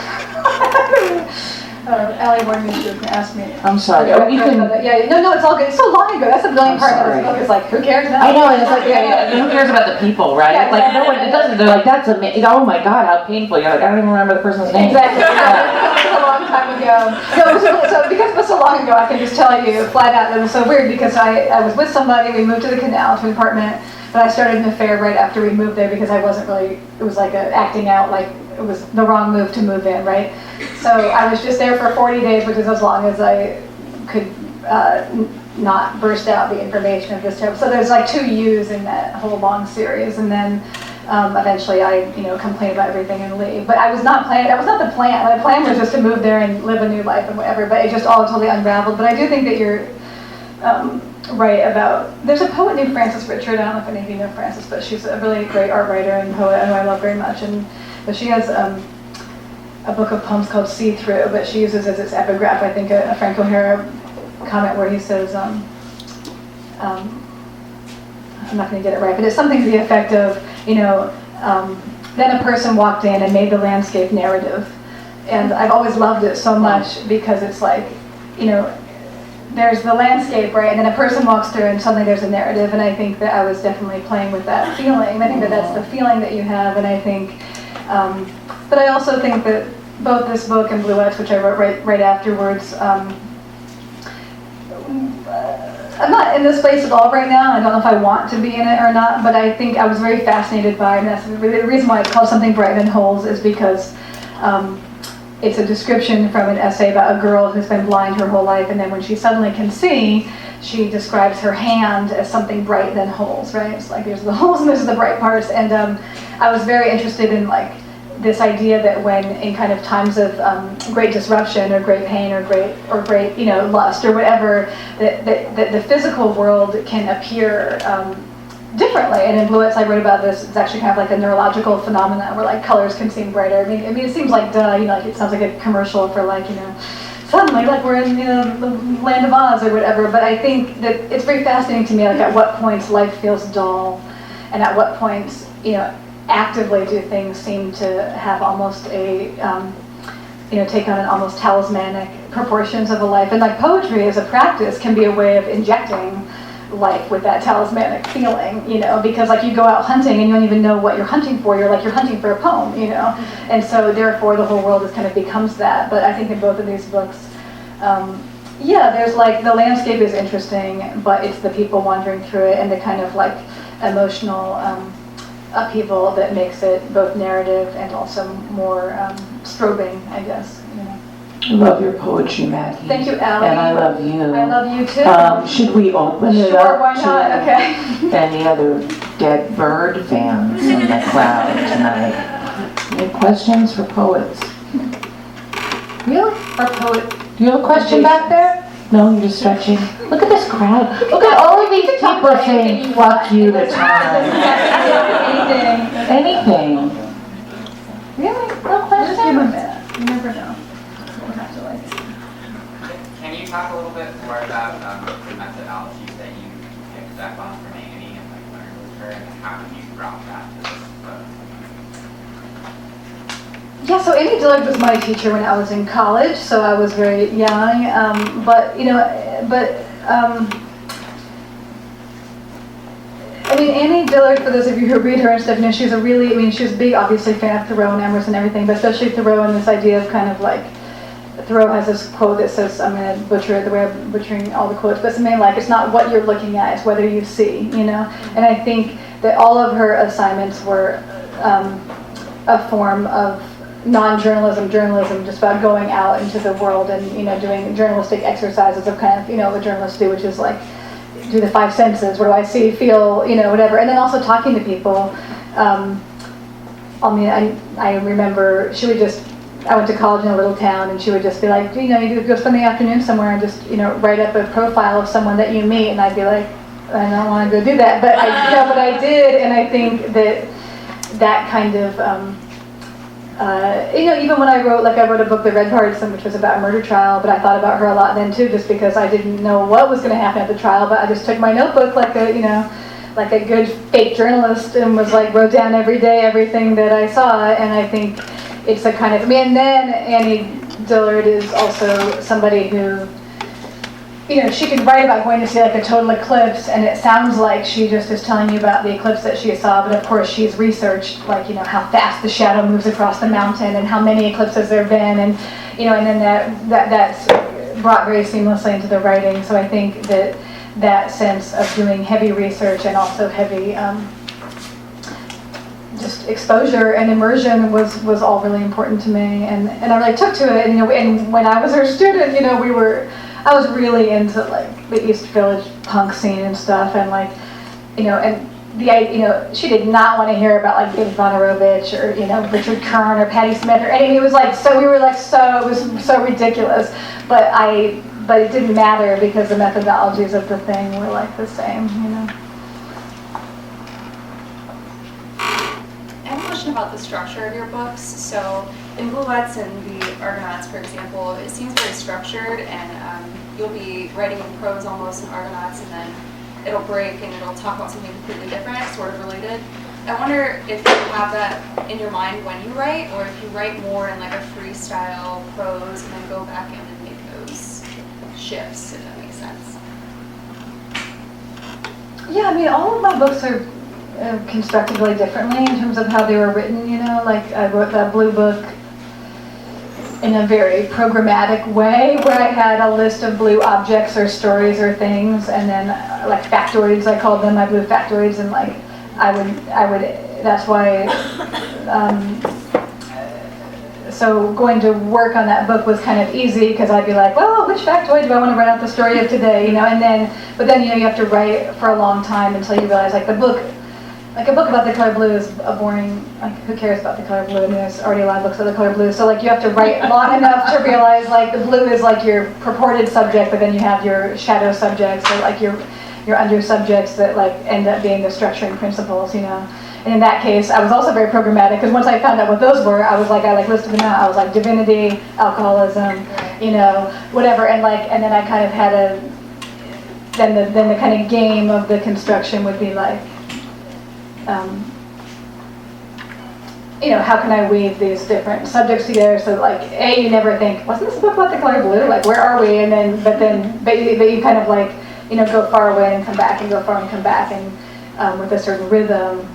Allie warned me she was going to ask me. I'm sorry. Oh, you can. Yeah, no, it's all good. It's so long ago. That's the brilliant part of this book. It's like, who cares now? I know, and it's like, who cares about the people, right? Yeah, like, no one, it doesn't. They're like, that's amazing. Oh my God, how painful. You're like, I don't even remember the person's name. Exactly. It was a long time ago. No, so because it was so long ago, I can just tell you flat out, it was so weird because I was with somebody, we moved to the canal, to an apartment, but I started an affair right after we moved there because I wasn't really, it was like acting out, like it was the wrong move to move in, right? So I was just there for 40 days, which is as long as I could not burst out the information of this type. So there's like 2 U's in that whole long series, and then eventually I, complained about everything and leave. But I was not planning. That was not the plan. My plan was just to move there and live a new life and whatever. But it just all totally unraveled. But I do think that you're right about. There's a poet named Frances Richard. I don't know if any of you know Frances, but she's a really great art writer and poet who I love very much. But she has a book of poems called See Through, but she uses as its epigraph, I think, a Frank O'Hara comment where he says, I'm not going to get it right, but it's something to the effect of, then a person walked in and made the landscape narrative. And I've always loved it so much because it's like, there's the landscape, right? And then a person walks through and suddenly there's a narrative. And I think that I was definitely playing with that feeling. I think that that's the feeling that you have. And I think, but I also think that both this book and Bluets, which I wrote right afterwards, I'm not in this place at all right now. I don't know if I want to be in it or not, but I think I was very fascinated by it. And that's the reason why it's called Something Bright in Holes is because it's a description from an essay about a girl who's been blind her whole life, and then when she suddenly can see, she describes her hand as something bright than holes, right? It's like there's the holes and there's the bright parts. And I was very interested in like this idea that when in kind of times of great disruption or great pain or great lust or whatever, that the physical world can appear differently. And in Bluets I wrote about this. It's actually kind of like a neurological phenomenon where like colors can seem brighter. I mean it seems like duh, like it sounds like a commercial for like suddenly like we're in the land of Oz or whatever. But I think that it's very fascinating to me like at what points life feels dull, and at what points actively do things seem to have almost a take on an almost talismanic proportions of a life. And like poetry as a practice can be a way of injecting life with that talismanic feeling, because like you go out hunting and you don't even know what you're hunting for. You're hunting for a poem, and so therefore the whole world kind of becomes that. But I think in both of these books, there's like the landscape is interesting, but it's the people wandering through it and the kind of like emotional upheaval that makes it both narrative and also more strobing, I guess. I love your poetry, Maggie. Thank you, Allie. And I love you. I love you too. Should we open it Sure, up why not? to Okay. any other dead bird fans in the crowd tonight? Any questions for poets? Really? Or poet. Do you have a question back there? No, you're just stretching. Look at this crowd. Look at all of these people saying "fuck you" the time. Anything. Really? No Just give them questions? that. You never know. We'll have to like. Can you talk a little bit more about the methodologies that you picked up on from Annie and like learned with her, and how you brought that to this book? Yeah, so Amy Dillard was my teacher when I was in college, so I was very young. Annie Dillard, for those of you who read her and stuff, she's a really, she was a big, obviously, fan of Thoreau and Emerson and everything, but especially Thoreau and this idea of kind of like Thoreau has this quote that says, I'm going to butcher it the way I'm butchering all the quotes, but something like, it's not what you're looking at, it's whether you see, you know? And I think that all of her assignments were a form of non-journalism, journalism, just about going out into the world and, you know, doing journalistic exercises of kind of, you know, what journalists do, which is like, do the 5 senses, what do I see, feel, you know, whatever. And then also talking to people. I remember she would just, I went to college in a little town, and she would just be like, you know, you go spend the afternoon somewhere and just, you know, write up a profile of someone that you meet. And I'd be like, I don't want to go do that, but I did. And I think that kind of, you know, even when I wrote a book, The Red Partisan, which was about a murder trial, but I thought about her a lot then too, just because I didn't know what was going to happen at the trial, but I just took my notebook like a good fake journalist, and was like, wrote down every day everything that I saw. And I think it's a kind of, and then Annie Dillard is also somebody who, you know, she could write about going to see like a total eclipse, and it sounds like she just is telling you about the eclipse that she saw, but of course she's researched, like, you know, how fast the shadow moves across the mountain and how many eclipses there have been, and, you know, and then that's brought very seamlessly into the writing. So I think that sense of doing heavy research and also heavy just exposure and immersion was all really important to me, and I really took to it. And, you know, and when I was her student, you know, I was really into like the East Village punk scene and stuff, and like, you know, and you know, she did not want to hear about like David Bonarovich or, you know, Richard Kern or Patti Smith or anything. It was like, so we were like, it was so ridiculous, but it didn't matter because the methodologies of the thing were like the same, you know. I have a question about the structure of your books. So in Bluets and the Argonauts, for example, it seems very structured, and you'll be writing in prose almost in Argonauts, and then it'll break and it'll talk about something completely different, sort of related. I wonder if you have that in your mind when you write, or if you write more in like a freestyle prose and then go back in and make those shifts, if that makes sense. Yeah, I mean, all of my books are constructed really differently in terms of how they were written, you know. Like, I wrote that Blue book in a very programmatic way, where I had a list of blue objects or stories or things, and then like factoids, I called them, my blue factoids, and like I would that's why so going to work on that book was kind of easy, because I'd be like, well, which factoid do I want to write out the story of today, you know. And but then you know, you have to write for a long time until you realize like a book about the color blue is a boring, like, who cares about the color blue? I mean, there's already a lot of books of the color blue, so like you have to write long enough to realize like the blue is like your purported subject, but then you have your shadow subjects, or like your under subjects that like end up being the structuring principles, you know. And in that case, I was also very programmatic, because once I found out what those were, I was like, I like listed them out. I was like, divinity, alcoholism, you know, whatever, and then I kind of had then the kind of game of the construction would be like, you know, how can I weave these different subjects together so that, like, you never think, wasn't this a book about the color blue? Like, where are we? And then, but you kind of like, you know, go far away and come back and go far and come back, and with a certain rhythm.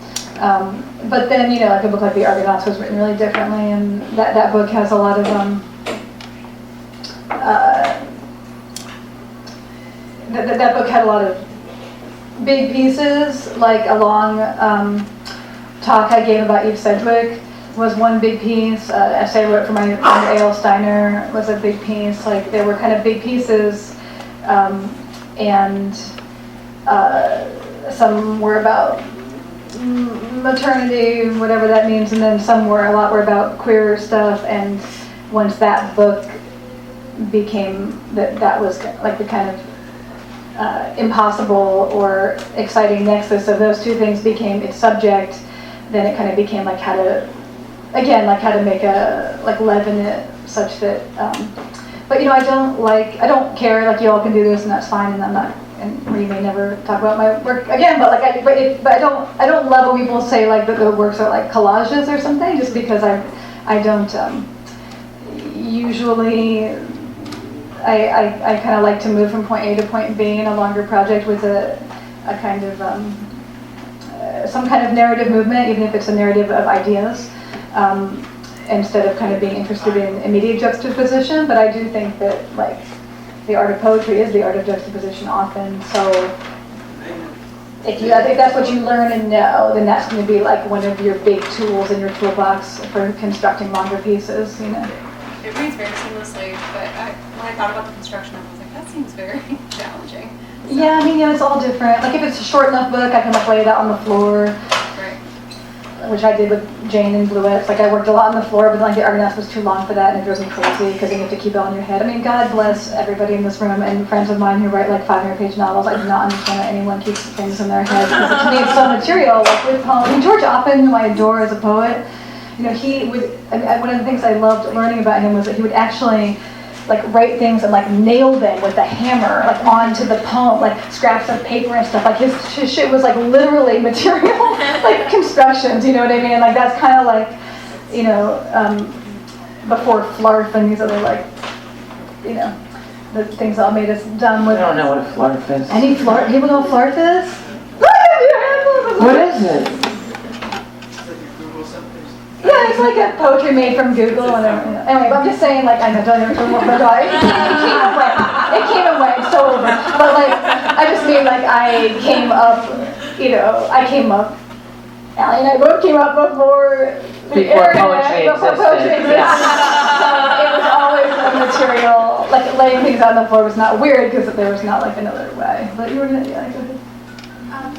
But then, you know, like a book like The Argonauts was written really differently, and that book has a lot of that book had a lot of big pieces, like a long talk I gave about Eve Sedgwick was one big piece. Essay I wrote for my friend A.L. Steiner was a big piece. Like, there were kind of big pieces, and some were about maternity, whatever that means, and then a lot were about queer stuff. And once that book became that was like the kind of impossible or exciting nexus of those two things became its subject, then it kind of became like how to make leaven it such that but, you know, I don't care, like, you all can do this and that's fine, and I'm not, and we may never talk about my work again, but like I don't love when people say like that the works are like collages or something, just because I don't usually I kind of like to move from point A to point B in a longer project with a kind of some kind of narrative movement, even if it's a narrative of ideas. instead of kind of being interested in immediate juxtaposition. But I do think that like the art of poetry is the art of juxtaposition often. So if that's what you learn and know, then that's going to be like one of your big tools in your toolbox for constructing longer pieces, you know. It reads very seamlessly, but when I thought about the construction of it, I was like, that seems very challenging. So. Yeah, I mean, it's all different. Like if it's a short enough book, I can like lay it out on the floor. Right. Which I did with Jane and Bluets. Like I worked a lot on the floor, but like the Argonauts was too long for that, and it drove me crazy because you have to keep it on your head. I mean, God bless everybody in this room and friends of mine who write like 500-page novels. I do not understand how anyone keeps things in their head because to me it's so material. Like with poems, I mean, George Oppen, whom I adore as a poet, you know, he would. I mean, one of the things I loved learning about him was that he would actually like write things and like nail them with a hammer like onto the poem, like scraps of paper and stuff. Like his shit was like literally material, like constructions, you know what I mean? Like that's kind of like, you know, before Flarf and these other like, you know, the things that made us dumb with. I don't know what a flarf is. Any Flarf? People know what Flarf is? What is it? Yeah, it's like a poetry made from Google. And anyway, but I'm just saying, like, I know, don't even remember, but it came and went, it's so over. But like, I just mean, like, I came up, Allie and I both came up before poetry existed. Yeah. So it was always a material, like laying things out on the floor was not weird because there was not like another way. But you were gonna, yeah, go ahead.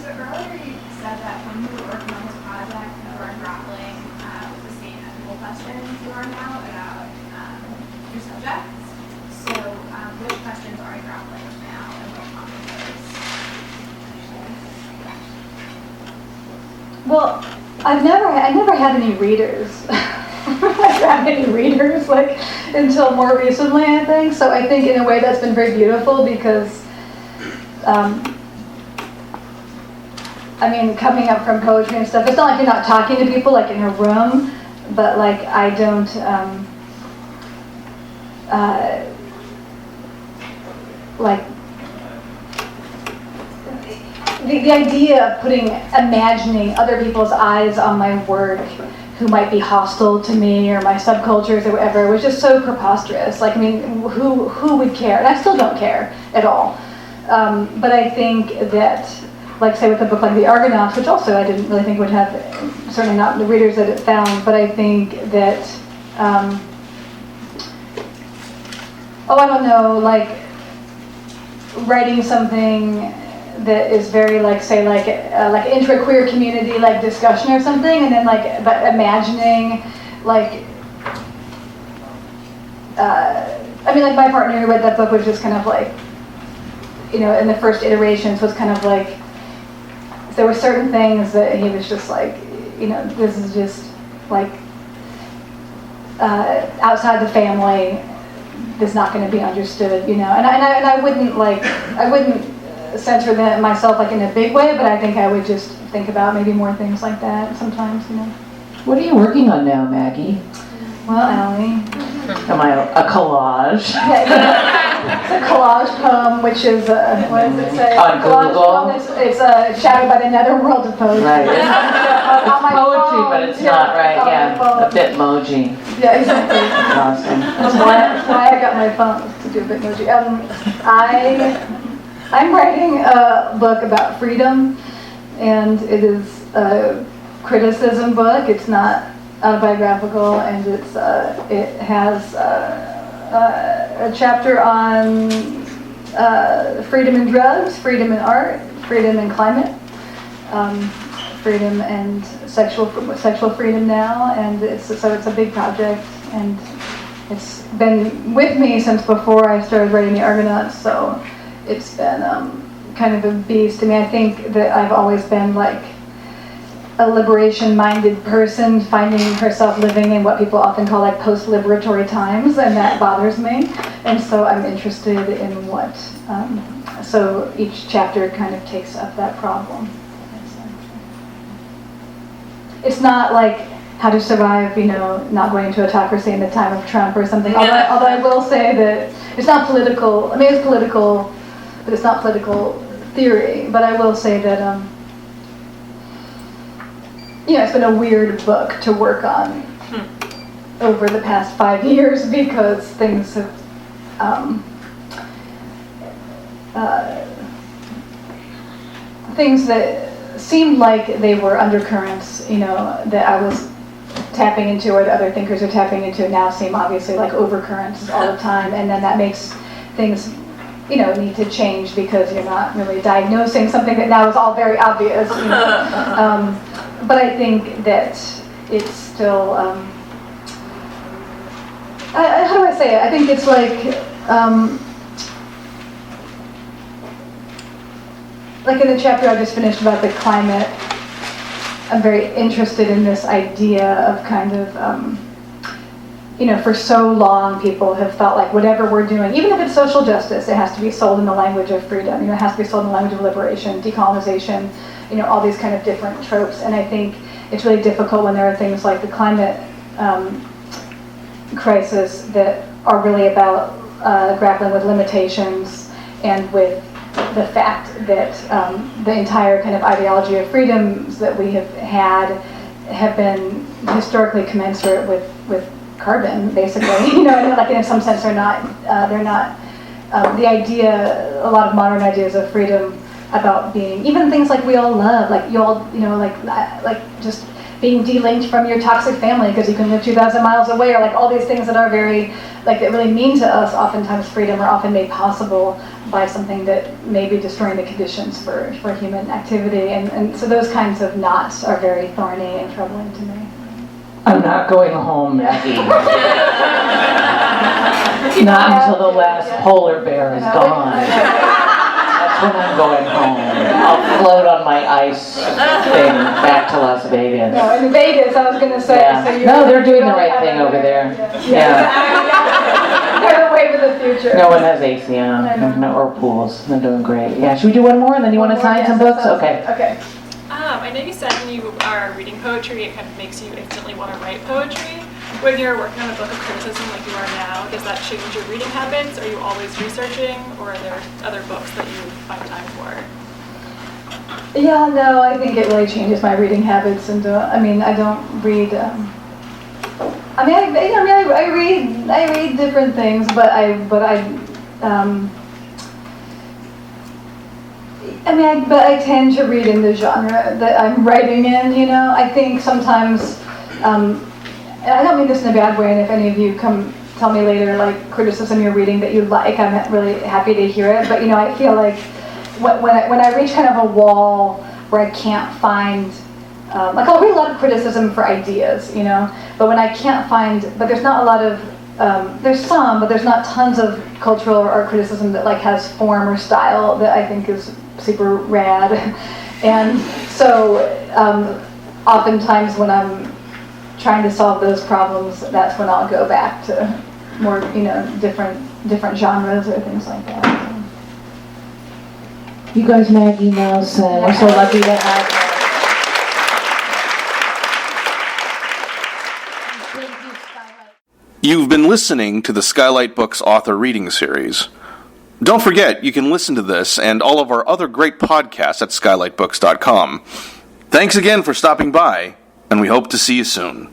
So earlier you said that when you were working on this project, you were grappling with the same ethical questions you are now about your subjects. So which questions are you grappling with now and what prompted those? Well, I never had any readers. Like until more recently, I think. So I think in a way that's been very beautiful because, I mean, coming up from poetry and stuff, it's not like you're not talking to people like in a room, but like I don't, like, the idea of imagining other people's eyes on my work who might be hostile to me or my subcultures or whatever was just so preposterous. Like, I mean, who would care? And I still don't care at all. But I think that, like, say with a book like The Argonauts, which also I didn't really think would have, certainly not the readers that it found, but I think that, I don't know, like, writing something that is very like, say, like intra-queer community like discussion or something, and then like, but imagining like, I mean, like my partner who read that book was just kind of like, you know, in the first iterations was kind of like, there were certain things that he was just like, you know, this is just like outside the family, is not going to be understood, you know, and I wouldn't censor that myself like in a big way, but I think I would just think about maybe more things like that sometimes, you know. What are you working on now, Maggie? Well, Allie. Am I a collage? Yeah, it's a collage poem, which is, what does it say? On Collage Google? poem it's shadowed by the netherworld of poetry. Right. On my Poetry, phone, but it's yeah, not right, on my yeah. phone. A Bitmoji. Yeah, exactly. Awesome. That's why I got my phone, to do Bitmoji. I'm writing a book about freedom, and it is a criticism book. It's not autobiographical, and it has a chapter on freedom in drugs, freedom in art, freedom in climate, freedom and sexual freedom now, and it's a big project, and it's been with me since before I started writing The Argonauts, so it's been kind of a beast. I mean, I think that I've always been like a liberation-minded person, finding herself living in what people often call like post-liberatory times, and that bothers me. And so I'm interested in what, so each chapter kind of takes up that problem. It's not like how to survive, you know, not going into autocracy in the time of Trump or something. Although I will say that it's not political. I mean, it's political, but it's not political theory. But I will say that, you know, it's been a weird book to work on. over the past 5 years because things have things that seemed like they were undercurrents, that I was tapping into or that other thinkers are tapping into now seem obviously like overcurrents all the time, and then that makes things need to change because you're not really diagnosing something that now is all very obvious. But I think that it's still how do I say it? I think it's like in the chapter I just finished about the climate, I'm very interested in this idea of kind of, for so long people have felt like whatever we're doing, even if it's social justice, it has to be sold in the language of freedom, it has to be sold in the language of liberation, decolonization, all these kind of different tropes. And I think it's really difficult when there are things like the climate crisis that are really about grappling with limitations and with the fact that the entire kind of ideology of freedoms that we have been historically commensurate with carbon, basically. Like in some sense they're not. The idea, a lot of modern ideas of freedom about being, even things like we all love, like you all, like just being delinked from your toxic family because you can live 2,000 miles away, or like all these things that are very, like that really mean to us. Oftentimes freedom are often made possible by something that may be destroying the conditions for human activity, and so those kinds of knots are very thorny and troubling to me. I'm not going home, Maggie. Not until the last polar bear is gone. That's when I'm going home. I'll float on my ice thing back to Las Vegas. No, in Vegas, I was going to say. Yeah. So No, they're doing the right thing over there. Yeah. They're the wave of the future. No one has AC on, or pools. They're doing great. Yeah, should we do one more and then you want to sign some books? Okay. Okay. I know you said when you are reading poetry, it kind of makes you instantly want to write poetry. When you're working on a book of criticism like you are now, does that change your reading habits? Are you always researching, or are there other books that you find time for? Yeah, no, I think it really changes my reading habits, and I don't read. I read different things, but I tend to read in the genre that I'm writing in. I think sometimes, and I don't mean this in a bad way, and if any of you come tell me later, like, criticism you're reading that you like, I'm really happy to hear it. But, I feel like when I reach kind of a wall where I can't find, I'll read a lot of criticism for ideas, but when I can't find, but there's not a lot of, there's some, but there's not tons of cultural or art criticism that has form or style that I think is super rad. And so oftentimes when I'm trying to solve those problems, that's when I'll go back to more, different genres or things like that. You guys, Maggie Nelson, we're so lucky to have you. You've been listening to the Skylight Books author reading series. Don't forget, you can listen to this and all of our other great podcasts at skylightbooks.com. Thanks again for stopping by, and we hope to see you soon.